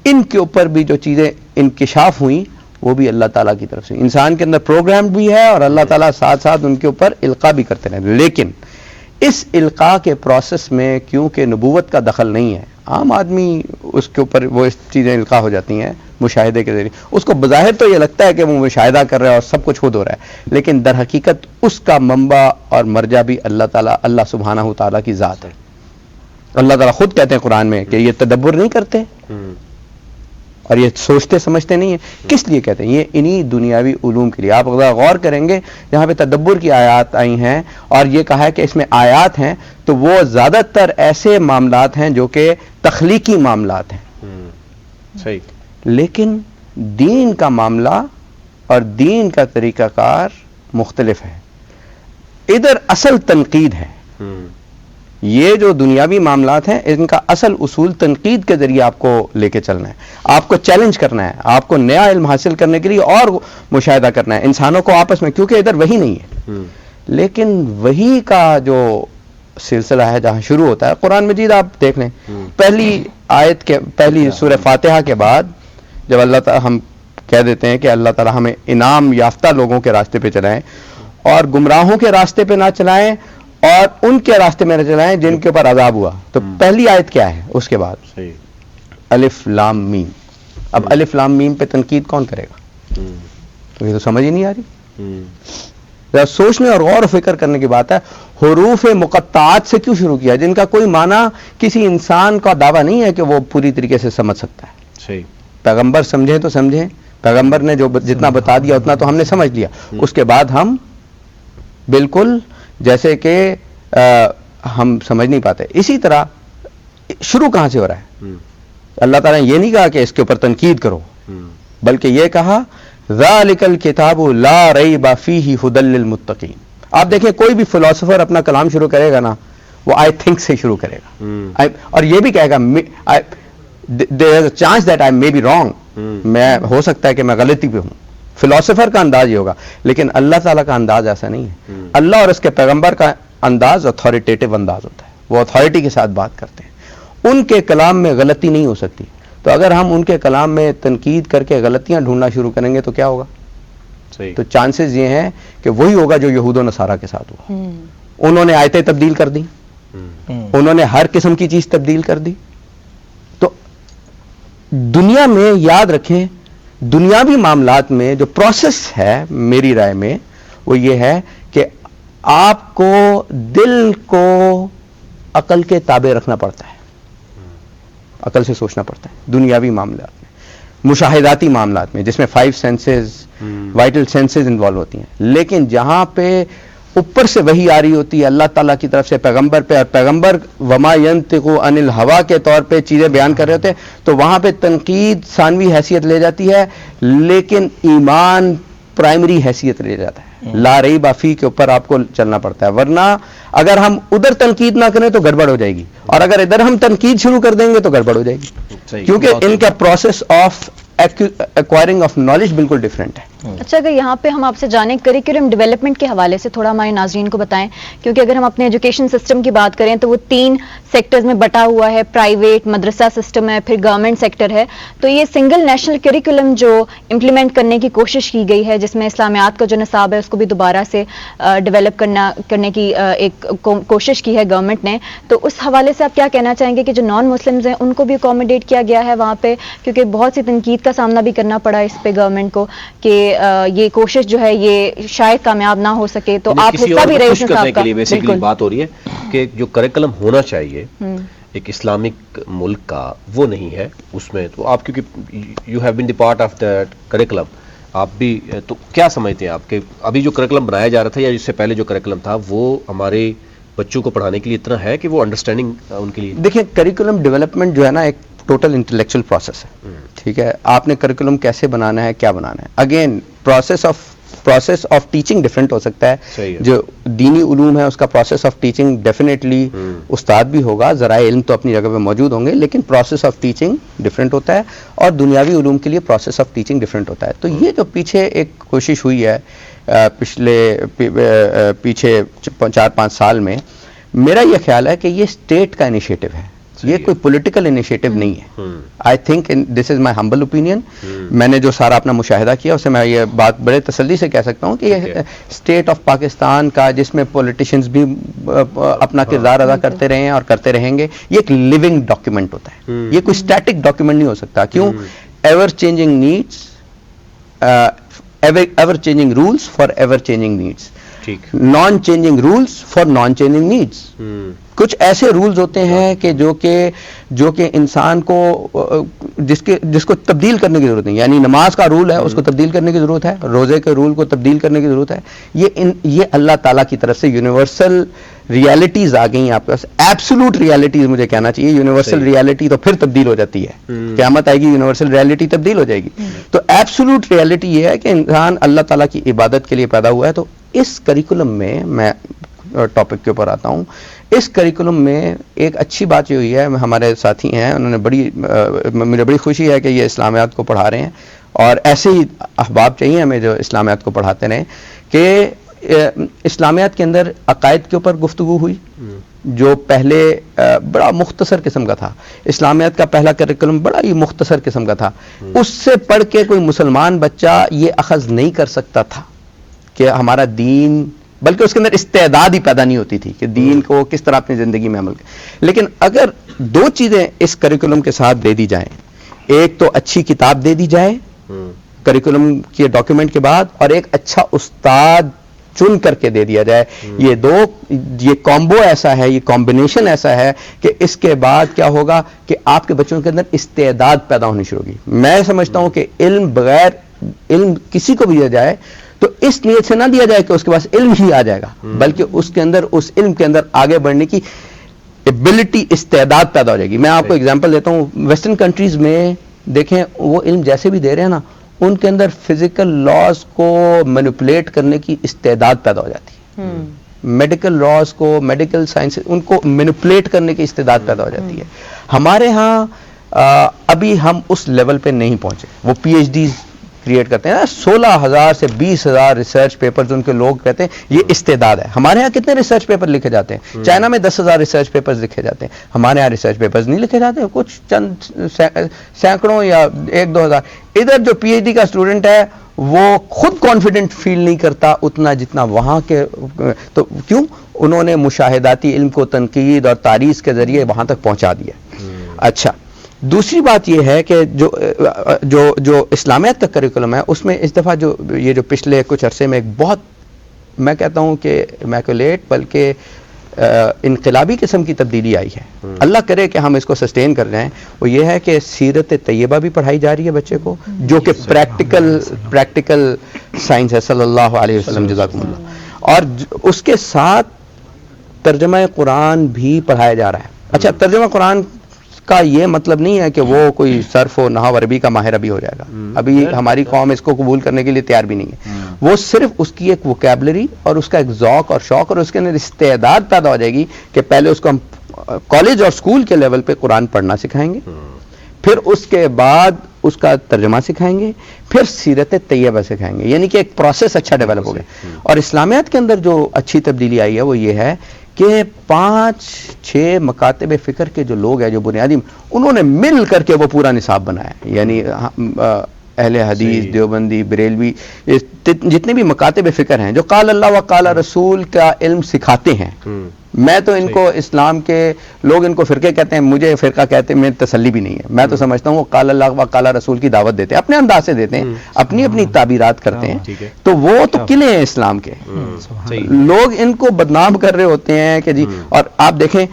ان کے اوپر بھی جو چیزیں انکشاف ہوئیں وہ بھی اللہ تعالیٰ کی طرف سے. انسان کے اندر پروگرام بھی ہے اور اللہ تعالیٰ ساتھ ساتھ ان کے اوپر القاء بھی کرتے رہے. لیکن اس القاء کے پروسیس میں کیونکہ نبوت کا دخل نہیں ہے، عام آدمی اس کے اوپر وہ اس چیزیں القاء ہو جاتی ہیں مشاہدے کے ذریعے. اس کو بظاہر تو یہ لگتا ہے کہ وہ مشاہدہ کر رہا ہے اور سب کچھ خود ہو رہا ہے، لیکن در حقیقت اس کا منبع اور مرجع بھی اللہ سبحانہ و تعالیٰ کی ذات ہے. اللہ تعالیٰ خود کہتے ہیں قرآن میں کہ یہ تدبر نہیں کرتے اور یہ سوچتے سمجھتے نہیں ہیں. کس لیے کہتے ہیں؟ یہ انہی دنیاوی علوم کے لیے. آپ اگر غور کریں گے جہاں پہ تدبر کی آیات آئی ہیں اور یہ کہا ہے کہ اس میں آیات ہیں، تو وہ زیادہ تر ایسے معاملات ہیں جو کہ تخلیقی معاملات ہیں. صحیح. لیکن دین کا معاملہ اور دین کا طریقہ کار مختلف ہے. ادھر اصل تنقید ہے. یہ جو دنیاوی معاملات ہیں ان کا اصل اصول تنقید کے ذریعے آپ کو لے کے چلنا ہے، آپ کو چیلنج کرنا ہے، آپ کو نیا علم حاصل کرنے کے لیے اور مشاہدہ کرنا ہے انسانوں کو آپس میں، کیونکہ ادھر وہی نہیں ہے. لیکن وہی کا جو سلسلہ ہے جہاں شروع ہوتا ہے قرآن مجید، آپ دیکھ لیں پہلی آیت کے پہلی سورہ فاتحہ کے بعد جب اللہ تعالیٰ ہم کہہ دیتے ہیں کہ اللہ تعالیٰ ہمیں انعام یافتہ لوگوں کے راستے پہ چلائیں اور گمراہوں کے راستے پہ نہ چلائیں اور ان کے راستے میں نہ چلائیں جن کے اوپر عذاب ہوا، تو پہلی آیت کیا ہے اس کے بعد؟ الف لام میم. اب الف لام میم پہ تنقید کون کرے گا؟ تو یہ تو سمجھ ہی نہیں آ رہی. ذرا سوچنے اور غور و فکر کرنے کی بات ہے. حروف مقطعات سے کیوں شروع کیا جن کا کوئی معنی کسی انسان کا دعویٰ نہیں ہے کہ وہ پوری طریقے سے سمجھ سکتا ہے؟ صحیح. پیغمبر سمجھیں تو سمجھیں، پیغمبر نے جو جتنا بتا دیا اتنا تو ہم نے سمجھ لیا. اس کے بعد ہم بالکل جیسے کہ ہم سمجھ نہیں پاتے. اسی طرح شروع کہاں سے ہو رہا ہے؟ اللہ تعالیٰ نے یہ نہیں کہا کہ اس کے اوپر تنقید کرو، بلکہ یہ کہا ذالک الکتاب لا ریب فیہ ھدی للمتقین. آپ دیکھیں کوئی بھی فلاسفر اپنا کلام شروع کرے گا نا، وہ آئی تھنک سے شروع کرے گا اور یہ بھی کہے گا there is a chance that I may be wrong. میں ہو سکتا ہے کہ میں غلطی پہ ہوں. فلاسفر کا انداز یہ ہوگا، لیکن اللہ تعالیٰ کا انداز ایسا نہیں ہے. اللہ اور اس کے پیغمبر کا انداز اتھارٹیٹیو انداز ہوتا ہے، وہ اتھارٹی کے ساتھ بات کرتے ہیں. ان کے کلام میں غلطی نہیں ہو سکتی. تو اگر ہم ان کے کلام میں تنقید کر کے غلطیاں ڈھونڈنا شروع کریں گے تو کیا ہوگا؟ تو چانسز یہ ہیں کہ وہی ہوگا جو یہود و نصارہ کے ساتھ ہوا. انہوں نے آیتیں تبدیل کر دی، انہوں نے ہر قسم کی چیز تبدیل کر دی. تو دنیا میں یاد رکھیں، دنیاوی معاملات میں جو پروسیس ہے میری رائے میں وہ یہ ہے کہ آپ کو دل کو عقل کے تابع رکھنا پڑتا ہے، عقل سے سوچنا پڑتا ہے. دنیاوی معاملات میں، مشاہداتی معاملات میں جس میں 5 سینسز وائٹل سینسز انوالو ہوتی ہیں، لیکن جہاں پہ اوپر سے وحی آ رہی ہوتی ہے اللہ تعالیٰ کی طرف سے پیغمبر پہ، اور پیغمبر وما ینطق عن الہوا کے طور پہ چیزیں بیان کر رہے ہوتے ہیں، تو وہاں پہ تنقید ثانوی حیثیت لے جاتی ہے، لیکن ایمان پرائمری حیثیت لے جاتا ہے. لا ریب فیہ کے اوپر آپ کو چلنا پڑتا ہے، ورنہ اگر ہم ادھر تنقید نہ کریں تو گڑبڑ ہو جائے گی، اور اگر ادھر ہم تنقید شروع کر دیں گے تو گڑبڑ ہو جائے گی، کیونکہ ان کا process of acquiring of knowledge بالکل ڈفرینٹ ہے. اچھا، اگر یہاں پہ ہم آپ سے جانیں کریکولم ڈیولپمنٹ کے حوالے سے تھوڑا ہمارے ناظرین کو بتائیں، کیونکہ اگر ہم اپنے ایجوکیشن سسٹم کی بات کریں تو وہ 3 سیکٹرز میں بٹا ہوا ہے، پرائیویٹ، مدرسہ سسٹم ہے، پھر گورنمنٹ سیکٹر ہے. تو یہ سنگل نیشنل کریکولم جو امپلیمنٹ کرنے کی کوشش کی گئی ہے، جس میں اسلامیات کا جو نصاب ہے اس کو بھی دوبارہ سے ڈیولپ کرنے کی ایک کوشش کی ہے گورنمنٹ نے، تو اس حوالے سے آپ کیا کہنا چاہیں گے کہ جو نان مسلمز ہیں ان کو بھی اکوموڈیٹ کیا گیا ہے وہاں پہ؟ کیونکہ بہت سی تنقید کا سامنا بھی کرنا پڑا اس پہ گورنمنٹ کو کہ یہ کوشش جو ہے یہ شاید کامیاب نہ ہو سکے. تو آپ حصہ بھی رہے اس صاحب کا. بیسیکلی بات ہو رہی ہے کہ جو کریکولم ہونا چاہیے ایک اسلامک ملک کا وہ نہیں ہے اس میں. تو آپ کیونکہ you have been the part of the curriculum, آپ بھی تو کیا سمجھتے ہیں آپ کہ ابھی جو کریکولم بنایا جا رہا تھا یا اس سے پہلے جو کریکولم تھا وہ ہمارے بچوں کو پڑھانے کے لیے اتنا ہے کہ وہ انڈرسٹینڈنگ ان کے لیے؟ دیکھیں کریکولم ڈیولپمنٹ جو ہے نا ایک ٹوٹل انٹلیکچوئل پروسیس ہے, ٹھیک ہے. آپ نے کریکولم کیسے بنانا ہے, کیا بنانا ہے, again process of teaching different ہو سکتا ہے. جو دینی علوم ہے اس کا پروسیس آف ٹیچنگ ڈیفینیٹلی استاد بھی ہوگا, ذرائع علم تو اپنی جگہ پہ موجود ہوں گے, لیکن پروسیس آف ٹیچنگ ڈفرینٹ ہوتا ہے, اور دنیاوی علوم کے لیے پروسیس آف ٹیچنگ ڈفرینٹ ہوتا ہے. تو یہ جو پیچھے ایک کوشش ہوئی ہے پیچھے 4-5 سال میں, میرا یہ خیال ہے کہ یہ اسٹیٹ کا انیشیٹو ہے, یہ کوئی پولیٹیکل انیشیٹو نہیں ہے. I think this is my humble opinion. میں نے جو سارا اپنا مشاہدہ کیا اسے میں یہ بات بڑے تسلی سے کہہ سکتا ہوں کہ یہ اسٹیٹ آف پاکستان کا, جس میں پولیٹیشنز بھی اپنا کردار ادا کرتے رہے ہیں اور کرتے رہیں گے, یہ ایک لیونگ ڈاکیومنٹ ہوتا ہے. یہ کوئی اسٹیٹک ڈاکیومنٹ نہیں ہو سکتا. کیوں؟ Ever changing needs, ever changing rules for ever changing needs, non changing rules for non changing needs. کچھ ایسے رولز ہوتے ہیں کہ جو کہ انسان کو جس کو تبدیل کرنے کی ضرورت نہیں. یعنی نماز کا رول ہے, اس کو تبدیل کرنے کی ضرورت ہے, روزے کے رول کو تبدیل کرنے کی ضرورت ہے. یہ اللہ تعالیٰ کی طرف سے یونیورسل ریالٹیز آ گئی ہیں آپ کے پاس. ایبسولوٹ ریالٹیز مجھے کہنا چاہیے, یونیورسل ریالٹی تو پھر تبدیل ہو جاتی ہے, قیامت آئے گی یونیورسل ریالٹی تبدیل ہو جائے گی. تو ایبسولوٹ ریالٹی یہ ہے کہ انسان اللہ تعالیٰ کی عبادت کے لیے پیدا ہوا ہے. تو اس کریکولم میں ٹاپک کے اوپر آتا ہوں. اس کریکولم میں ایک اچھی بات یہ ہوئی ہے, ہمارے ساتھی ہیں انہوں نے مجھے بڑی خوشی ہے کہ یہ اسلامیات کو پڑھا رہے ہیں, اور ایسے ہی احباب چاہیے ہمیں جو اسلامیات کو پڑھاتے رہیں, کہ اسلامیات کے اندر عقائد کے اوپر گفتگو ہوئی جو پہلے بڑا مختصر قسم کا تھا. اسلامیات کا پہلا کریکولم بڑا ہی مختصر قسم کا تھا. اس سے پڑھ کے کوئی مسلمان بچہ یہ اخذ نہیں کر سکتا تھا کہ ہمارا دین, بلکہ اس کے اندر استعداد ہی پیدا نہیں ہوتی تھی کہ دین کو کس طرح اپنی زندگی میں عمل کریں. لیکن اگر 2 چیزیں اس کریکولم کے ساتھ دے دی جائیں, ایک تو اچھی کتاب دے دی جائے کریکولم کے ڈاکیومنٹ کے بعد, اور ایک اچھا استاد چن کر کے دے دیا جائے, یہ کامبو ایسا ہے, یہ کمبینیشن ایسا ہے کہ اس کے بعد کیا ہوگا کہ آپ کے بچوں کے اندر استعداد پیدا ہونی شروع ہوگی. میں سمجھتا ہوں کہ علم بغیر علم کسی کو بھی دیا جائے تو اس نیت سے نہ دیا جائے کہ اس کے پاس علم ہی آ جائے گا, بلکہ اس علم کے اندر آگے بڑھنے کی ایبلٹی, استعداد پیدا ہو جائے گی. میں آپ کو اگزامپل دیتا ہوں. ویسٹرن کنٹریز میں دیکھیں, وہ علم جیسے بھی دے رہے ہیں نا, ان کے اندر فزیکل لاز کو مینیپولیٹ کرنے کی استعداد پیدا ہو جاتی ہے. میڈیکل لاز کو, میڈیکل سائنس, ان کو مینیپولیٹ کرنے کی استعداد پیدا ہو جاتی ہے. ہمارے ہاں ابھی ہم اس لیول پہ نہیں پہنچے. وہ پی ایچ ڈیز کریٹ کرتے ہیں, 16,000 سے 20,000 ریسرچ پیپرز ان کے لوگ کہتے ہیں یہ استعداد ہے. ہمارے ہاں کتنے ریسرچ پیپر لکھے جاتے ہیں؟ چائنا میں 10,000 ریسرچ پیپرز لکھے جاتے ہیں, ہمارے ہاں ریسرچ پیپرز نہیں لکھے جاتے, کچھ چند سینکڑوں یا 1-2 ہزار. ادھر جو پی ایچ ڈی کا اسٹوڈنٹ ہے وہ خود کانفیڈنٹ فیل نہیں کرتا اتنا جتنا وہاں کے. تو کیوں؟ انہوں نے مشاہداتی علم کو تنقید اور تعریض کے ذریعے وہاں تک پہنچا دیا. اچھا, دوسری بات یہ ہے کہ جو اسلامیات کا کریکولم ہے اس میں اس دفعہ یہ جو پچھلے کچھ عرصے میں ایک بہت, میں کہتا ہوں کہ میکولیٹ بلکہ انقلابی قسم کی تبدیلی آئی ہے. اللہ کرے کہ ہم اس کو سسٹین کر رہے ہیں. وہ یہ ہے کہ سیرت طیبہ بھی پڑھائی جا رہی ہے بچے کو, جو کہ پریکٹیکل سائنس ہے. صلی اللہ علیہ وسلم, جزاکم اللہ. اور اس کے ساتھ ترجمہ قرآن بھی پڑھایا جا رہا ہے. اچھا, ترجمہ قرآن کا یہ مطلب نہیں ہے کہ وہ کوئی صرف و نحو عربی کا ماہر عربی ہو جائے گا. ابھی ہماری قوم اس کو قبول کرنے کے لیے تیار بھی نہیں ہے. وہ صرف اس کی ایک ووکیبلری اور اس کا ایک ذوق اور شوق اور اس کے اندر استعداد پیدا ہو جائے گی کہ پہلے اس کو ہم کالج اور اسکول کے لیول پہ قرآن پڑھنا سکھائیں گے, پھر اس کے بعد اس کا ترجمہ سکھائیں گے, پھر سیرت طیبہ سکھائیں گے. یعنی کہ ایک پروسیس اچھا ڈیولپ ہو گیا. اور اسلامیات کے اندر جو اچھی تبدیلی آئی ہے وہ یہ ہے کہ 5-6 مکاتب فکر کے جو لوگ ہیں, جو بنیادی, انہوں نے مل کر کے وہ پورا نصاب بنایا. یعنی اہل حدیث, دیوبندی, بریلوی, جتنے بھی مکاتب فکر ہیں جو قال اللہ و قال رسول کا علم سکھاتے ہیں. میں تو ان کو اسلام کے لوگ ان کو فرقے کہتے ہیں, مجھے فرقہ کہتے ہیں, میں تسلی بھی نہیں ہے. میں تو سمجھتا ہوں وہ قال اللہ و قال رسول کی دعوت دیتے ہیں, اپنے انداز سے دیتے ہیں, اپنی تعبیرات کرتے ہیں. تو وہ تو قلعے ہیں اسلام کے. لوگ ان کو بدنام کر رہے ہوتے ہیں کہ جی. اور آپ دیکھیں,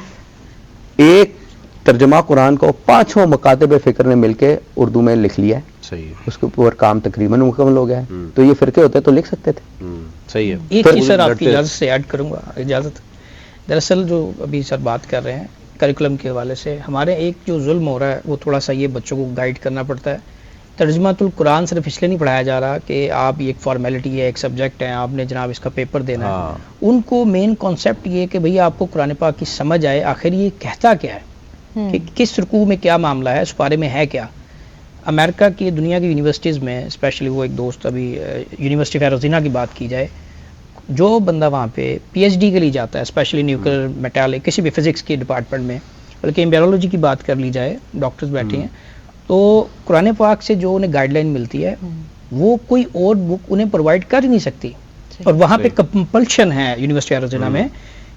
ایک ترجمہ قرآن کو 5 مکاتب فکر نے مل کے اردو میں لکھ لیا ہے. صحیح ہے. اس کے اوپر کام تقریباً مکمل ہو گیا ہے. تو یہ فرقے ہوتے تو لکھ سکتے تھے. صحیح ہے. ایک چیز سر آپ کی اجازت سے ایڈ کروں گا, اجازت. دراصل جو ابھی سر بات کر رہے ہیں کریکولم کے حوالے سے, ہمارے ایک جو ظلم ہو رہا ہے وہ تھوڑا سا یہ بچوں کو گائیڈ کرنا پڑتا ہے. ترجمۃ القرآن صرف اس لیے نہیں پڑھایا جا رہا کہ آپ یہ ایک فارمیلٹی ہے, ایک سبجیکٹ ہے, آپ نے جناب اس کا پیپر دینا ہے. ان کو مین کانسیپٹ یہ کہ بھئی آپ کو قرآن پاک کی سمجھ آئے آخر یہ کہتا کیا ہے, کہ کس رکوع میں کیا معاملہ ہے, اس بارے میں ہے کیا. امریکہ کی دنیا کی یونیورسٹیز میں اسپیشلی وہ ایک دوست ابھی یونیورسٹی آف ایریزونا کی بات کی جائے, جو بندہ وہاں پہ پی ایچ ڈی کے لیے جاتا ہے اسپیشلی نیوکلیئر میٹالک کسی بھی فزکس کے ڈپارٹمنٹ میں, بلکہ ایمبیرولوجی کی بات کر لی جائے, ڈاکٹرز بیٹھے ہیں, تو قرآن پاک سے جو انہیں گائیڈ لائن ملتی ہے وہ کوئی اور بک انہیں پرووائڈ کر ہی نہیں سکتی. اور وہاں پہ کمپلشن ہے یونیورسٹی ایریزونا میں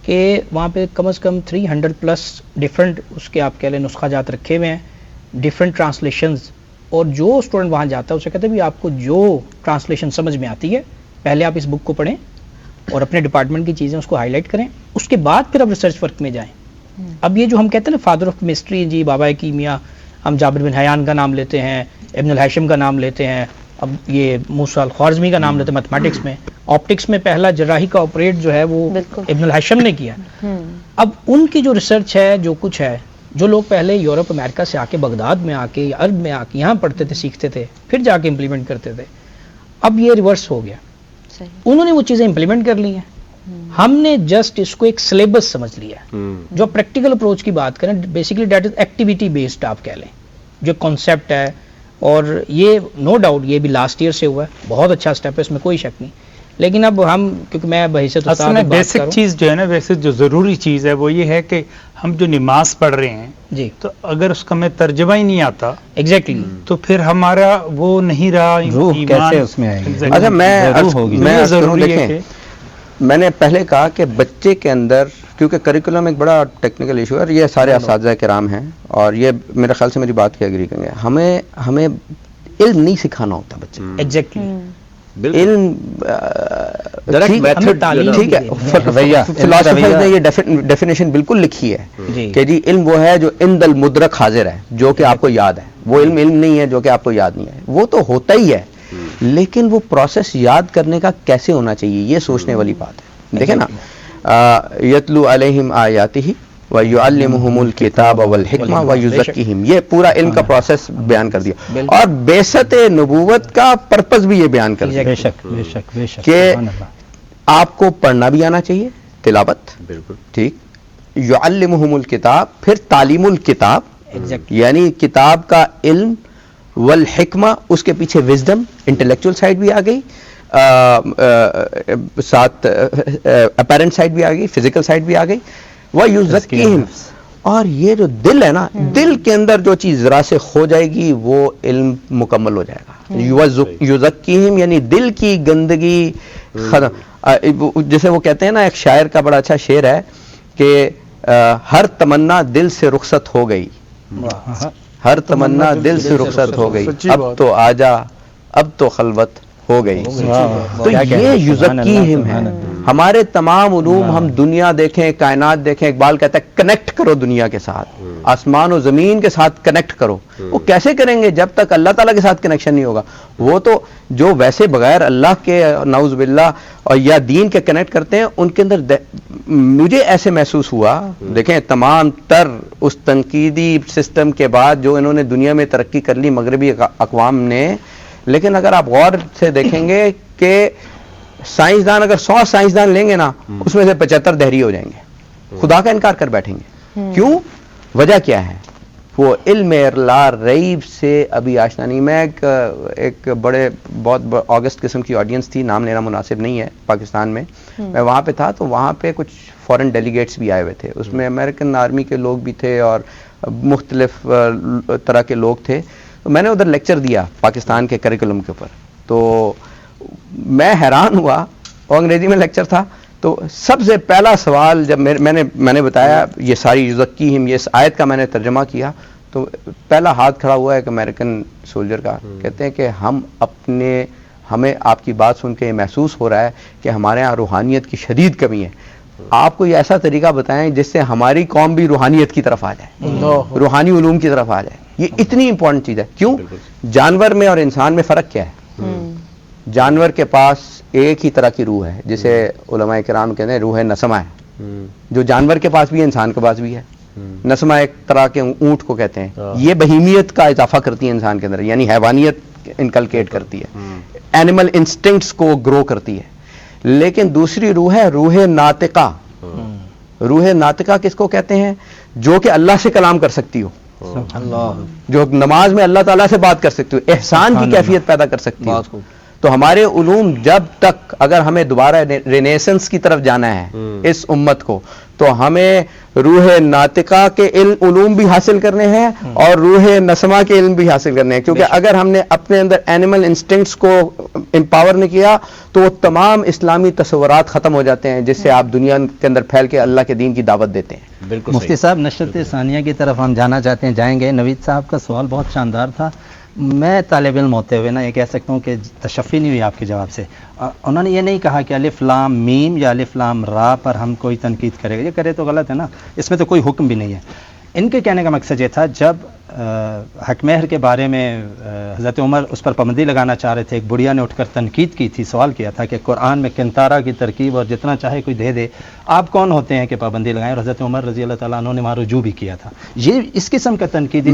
کہ وہاں پہ کم از کم 300+ ڈفرینٹ اس کے آپ کہہ لیں نسخہ جات رکھے ہوئے ہیں, ڈفرینٹ ٹرانسلیشنز. اور جو اسٹوڈنٹ وہاں جاتا ہے اسے کہتے ہیں بھی آپ کو جو ٹرانسلیشن سمجھ میں آتی ہے پہلے آپ اس بک کو پڑھیں اور اپنے ڈپارٹمنٹ کی چیزیں اس کو ہائی لائٹ کریں, اس کے بعد پھر آپ ریسرچ ورک میں جائیں. اب یہ جو ہم کہتے ہیں نا فادر آف کیمسٹری, جی بابا کیمیا, ہم جابر بن حیان کا نام لیتے ہیں, ابن الہاشم کا نام لیتے ہیں, اب یہ موسیٰ الخوارزمی کا نام لیتے ہیں میتھمیٹکس میں. آپٹکس میں پہلا جراحی کا آپریٹ جو ہے وہ ابن الہاشم نے کیا. اب ان کی جو ریسرچ ہے, جو کچھ ہے, جو لوگ پہلے یورپ امریکہ سے آ کے بغداد میں آ کے عرب میں آ کے یہاں پڑھتے تھے, سیکھتے تھے, پھر جا کے امپلیمنٹ کرتے تھے, اب یہ ریورس ہو گیا. انہوں نے وہ چیزیں امپلیمنٹ کر لی ہیں, ہم نے جسٹ اس کو ایک سلیبس سمجھ لیا. جو پریکٹیکل اپروچ کی بات کریں, basically that is activity based آپ کہہ لیں, جو کانسیپٹ ہے. اور یہ نو ڈاؤٹ یہ بھی لاسٹ ایئر سے ہوا ہے, بہت اچھا اسٹیپ ہے, اس میں کوئی شک نہیں. لیکن اب ہم کیونکہ میں بحیثیت اصل میں بیسک چیز جو ہے نا, ویسے جو ضروری چیز ہے وہ یہ ہے کہ ہم جو نماز پڑھ رہے ہیں جی, تو اگر اس کا میں ترجمہ ہی نہیں آتا ایگزیکٹلی تو پھر ہمارا وہ نہیں رہا روح کیسے اس میں آئے گی. اچھا میں ضروری ہے کہ میں نے پہلے کہا کہ بچے کے اندر, کیونکہ کریکولم ایک بڑا ٹیکنیکل ایشو ہے اور یہ سارے اساتذہ کرام ہیں اور یہ میرے خیال سے میری بات کی ایگری کریں گے, ہمیں علم نہیں سکھانا ہوتا بچے کو. ایگزیکٹلی علم ٹھیک ہے, فلاسفرز نے یہ ڈیفینیشن بالکل لکھی ہے کہ جی علم وہ ہے جو عند المدرک حاضر ہے, جو کہ آپ کو یاد ہے. وہ علم نہیں ہے جو کہ آپ کو یاد نہیں ہے, وہ تو ہوتا ہی ہے, لیکن وہ پروسیس یاد کرنے کا کیسے ہونا چاہیے یہ سوچنے والی بات ہے. دیکھیں نا, یتلو علیہم آیاتہ وَيُعَلِّمُهُمُ الْكِتَابَ وَالْحِکْمَةَ وَيُزَكِّیہم, یہ پورا علم کا پروسیس بیان کر دیا. اور بعثت نبوت کا پرپس بھی یہ بیان کر دیا بے شک بے شک بے شک کہ آپ کو پڑھنا بھی آنا چاہیے, تلاوت, بالکل ٹھیک. یعلمہم الکتاب, پھر تعلیم الکتاب یعنی کتاب کا علم, والحکمہ اس کے پیچھے وزڈم, انٹلیکچوئل سائڈ بھی آ گئی, ساتھ اپیرنٹ سائڈ بھی آ گئی, فزیکل سائڈ بھی آ گئی. وَيُزَكِّيهِمْ, اور یہ جو دل ہے نا, دل کے اندر جو چیز ذرا سے کھو جائے گی وہ علم مکمل ہو جائے گا. یُزَكِّيهِمْ یعنی دل کی گندگی ختم. جسے وہ کہتے ہیں نا, ایک شاعر کا بڑا اچھا شعر ہے کہ ہر تمنا دل سے رخصت ہو گئی, ہر تمنا دل سے رخصت ہو گئی, اب تو آجا, اب تو خلوت ہو گئی. تو یہ یزکیہم ہے. ہمارے تمام علوم, ہم دنیا دیکھیں, کائنات دیکھیں, اقبال کہتا ہے کنیکٹ کرو دنیا کے ساتھ, آسمان و زمین کے ساتھ کنیکٹ کرو. وہ کیسے کریں گے جب تک اللہ تعالیٰ کے ساتھ کنیکشن نہیں ہوگا. وہ تو جو ویسے بغیر اللہ کے نعوذ باللہ اور یا دین کے کنیکٹ کرتے ہیں, ان کے اندر مجھے ایسے محسوس ہوا. دیکھیں تمام تر اس تنقیدی سسٹم کے بعد جو انہوں نے دنیا میں ترقی کر لی مغربی اقوام نے, لیکن اگر آپ غور سے دیکھیں گے کہ سائنسدان اگر 100 سائنسدان لیں گے نا, اس میں سے 75 دہری ہو جائیں گے, خدا کا انکار کر بیٹھیں گے. کیوں؟ وجہ کیا ہے؟ وہ علم لا ریب سے ابھی آشنا نہیں. میں ایک بڑے بہت آگسٹ قسم کی آڈینس تھی, نام لینا مناسب نہیں ہے, پاکستان میں میں وہاں پہ تھا, تو وہاں پہ کچھ فورن ڈیلیگیٹس بھی آئے ہوئے تھے. اس میں امریکن آرمی کے لوگ بھی تھے اور مختلف طرح کے لوگ تھے. میں نے ادھر لیکچر دیا پاکستان کے کریکولم کے اوپر, تو میں حیران ہوا. اور انگریزی میں لیکچر تھا, تو سب سے پہلا سوال جب میں نے بتایا یہ ساری یزکیہم, یہ اس آیت کا میں نے ترجمہ کیا, تو پہلا ہاتھ کھڑا ہوا ایک امریکن سولجر کا. کہتے ہیں کہ ہمیں آپ کی بات سن کے یہ محسوس ہو رہا ہے کہ ہمارے ہاں روحانیت کی شدید کمی ہے. آپ کو یہ ایسا طریقہ بتائیں جس سے ہماری قوم بھی روحانیت کی طرف آ جائے, روحانی علوم کی طرف آ جائے. یہ اتنی امپورٹنٹ چیز ہے. کیوں؟ جانور میں اور انسان میں فرق کیا ہے؟ جانور کے پاس ایک ہی طرح کی روح ہے، جسے علماء کرام کہتے ہیں روح نسمہ ہے، جو جانور کے پاس بھی ہے انسان کے پاس بھی ہے. نسمہ ایک طرح کے اونٹ کو کہتے ہیں. یہ بہیمیت کا اضافہ کرتی ہے انسان کے اندر، یعنی حیوانیت انکلکیٹ کرتی ہے، اینیمل انسٹنکٹس کو گرو کرتی ہے. لیکن دوسری روح ہے روح ناطقہ. روح ناطقہ کس کو کہتے ہیں؟ جو کہ اللہ سے کلام کر سکتی ہو، جو نماز میں اللہ تعالیٰ سے بات کر سکتی ہو، احسان کی کیفیت پیدا کر سکتی ہو. تو ہمارے علوم جب تک اگر ہمیں دوبارہ رینیسنس کی طرف جانا ہے اس امت کو، تو ہمیں روح ناطقہ کے علوم بھی حاصل کرنے ہیں اور روح نسمہ کے علم بھی حاصل کرنے ہیں. کیونکہ اگر ہم نے اپنے اندر اینیمل انسٹنکٹس کو امپاور نہیں کیا تو وہ تمام اسلامی تصورات ختم ہو جاتے ہیں جس سے آپ دنیا کے اندر پھیل کے اللہ کے دین کی دعوت دیتے ہیں. بالکل مفتی صاحب نشرت ثانیہ کی طرف ہم جانا چاہتے ہیں، جائیں گے. نوید صاحب کا سوال بہت شاندار تھا. میں طالب علم ہوتے ہوئے نا یہ کہہ سکتا ہوں کہ تشفی نہیں ہوئی آپ کے جواب سے. انہوں نے یہ نہیں کہا کہ الف لام میم یا الف لام را پر ہم کوئی تنقید کرے گا، یہ کرے تو غلط ہے نا، اس میں تو کوئی حکم بھی نہیں ہے. ان کے کہنے کا مقصد یہ تھا جب حق مہر کے بارے میں حضرت عمر اس پر پابندی لگانا چاہ رہے تھے، ایک بڑھیا نے اٹھ کر تنقید کی تھی، سوال کیا تھا کہ قرآن میں کنتارا کی ترکیب اور جتنا چاہے کوئی دے دے، آپ کون ہوتے ہیں کہ پابندی لگائیں؟ اور حضرت عمر رضی اللہ تعالیٰ عنہ نے وہاں رجوع بھی کیا تھا. یہ اس قسم کا تنقیدی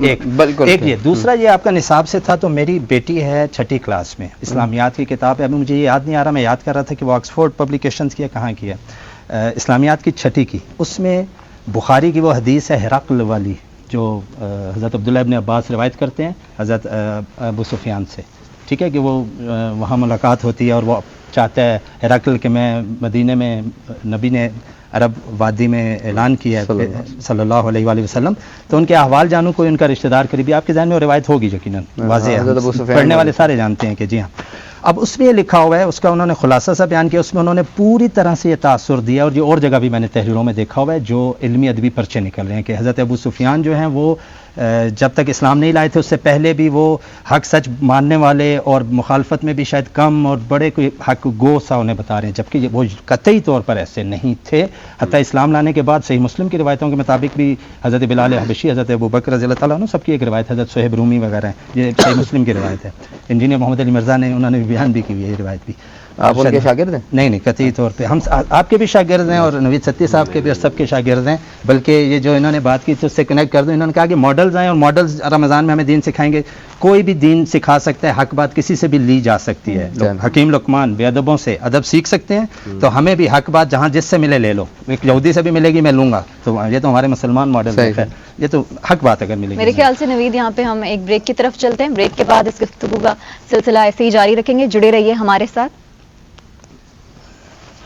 ایک یہ. دوسرا یہ آپ کا نصاب سے تھا، تو میری بیٹی ہے 6ٹھی کلاس میں، اسلامیات کی کتاب ہے، ابھی مجھے یہ یاد نہیں آ رہا، میں یاد کر رہا تھا کہ وہ آکسفورڈ پبلیکیشنز کی ہے، کہاں کی ہے، اسلامیات کی 6ٹھی کی. اس میں بخاری کی وہ حدیث ہے ہرقل والی جو حضرت عبداللہ ابن عباس روایت کرتے ہیں حضرت ابو سفیان سے، ٹھیک ہے، کہ وہ وہاں ملاقات ہوتی ہے اور وہ چاہتا ہے ہرقل کہ میں مدینے میں، نبی نے عرب وادی میں اعلان کیا ہے صلی اللہ علیہ وآلہ وسلم، تو ان کے احوال جانوں، کوئی ان کا رشتہ دار قریبی. آپ کے ذہن میں وہ روایت ہوگی یقیناً، واضح ہے، پڑھنے والے سارے جانتے ہیں کہ جی ہاں. اب اس میں یہ لکھا ہوا ہے، اس کا انہوں نے خلاصہ سا بیان کیا، اس میں انہوں نے پوری طرح سے یہ تاثر دیا، اور یہ اور جگہ بھی میں نے تحریروں میں دیکھا ہوا ہے جو علمی ادبی پرچے نکل رہے ہیں کہ حضرت ابو سفیان جو ہیں وہ جب تک اسلام نہیں لائے تھے اس سے پہلے بھی وہ حق سچ ماننے والے اور مخالفت میں بھی شاید کم اور بڑے کوئی حق گو سا انہیں بتا رہے ہیں، جبکہ وہ قطعی طور پر ایسے نہیں تھے. حتیٰ اسلام لانے کے بعد صحیح مسلم کی روایتوں کے مطابق بھی حضرت بلال حبشی، حضرت ابوبکر رضی اللہ تعالیٰ عنہ، سب کی ایک روایت، حضرت صہیب رومی وغیرہ ہیں، یہ صحیح مسلم کی روایت ہے. انجینئر محمد علی مرزا نے انہوں نے بیان بھی کی ہوئی ہے یہ روایت بھی. آپ ان کے شاگرد ہیں؟ نہیں قطعی طور پہ ہم آپ کے بھی شاگرد ہیں اور نوید ستی صاحب کے بھی اور سب کے شاگرد ہیں. بلکہ یہ جو انہوں نے بات کی تھی اس سے کنیکٹ کر دوں، انہوں نے کہا کہ ماڈلز آئیں اور ماڈلز رمضان میں ہمیں دین سکھائیں گے. کوئی بھی دین سکھا سکتا ہے، حق بات کسی سے بھی لی جا سکتی ہے. حکیم لقمان بے ادبوں سے ادب سیکھ سکتے ہیں، تو ہمیں بھی حق بات جہاں جس سے ملے لے لو. ایک یہودی سے بھی ملے گی میں لوں گا، تو یہ تو ہمارے مسلمان ماڈل ہے، یہ تو حق بات اگر ملے گی. میرے خیال سے نوید یہاں پہ ہم ایک بریک کی طرف چلتے ہیں، بریک کے بعد اس گفتگو کا سلسلہ ایسے ہی جاری رکھیں گے. جڑے رہیے ہمارے ساتھ.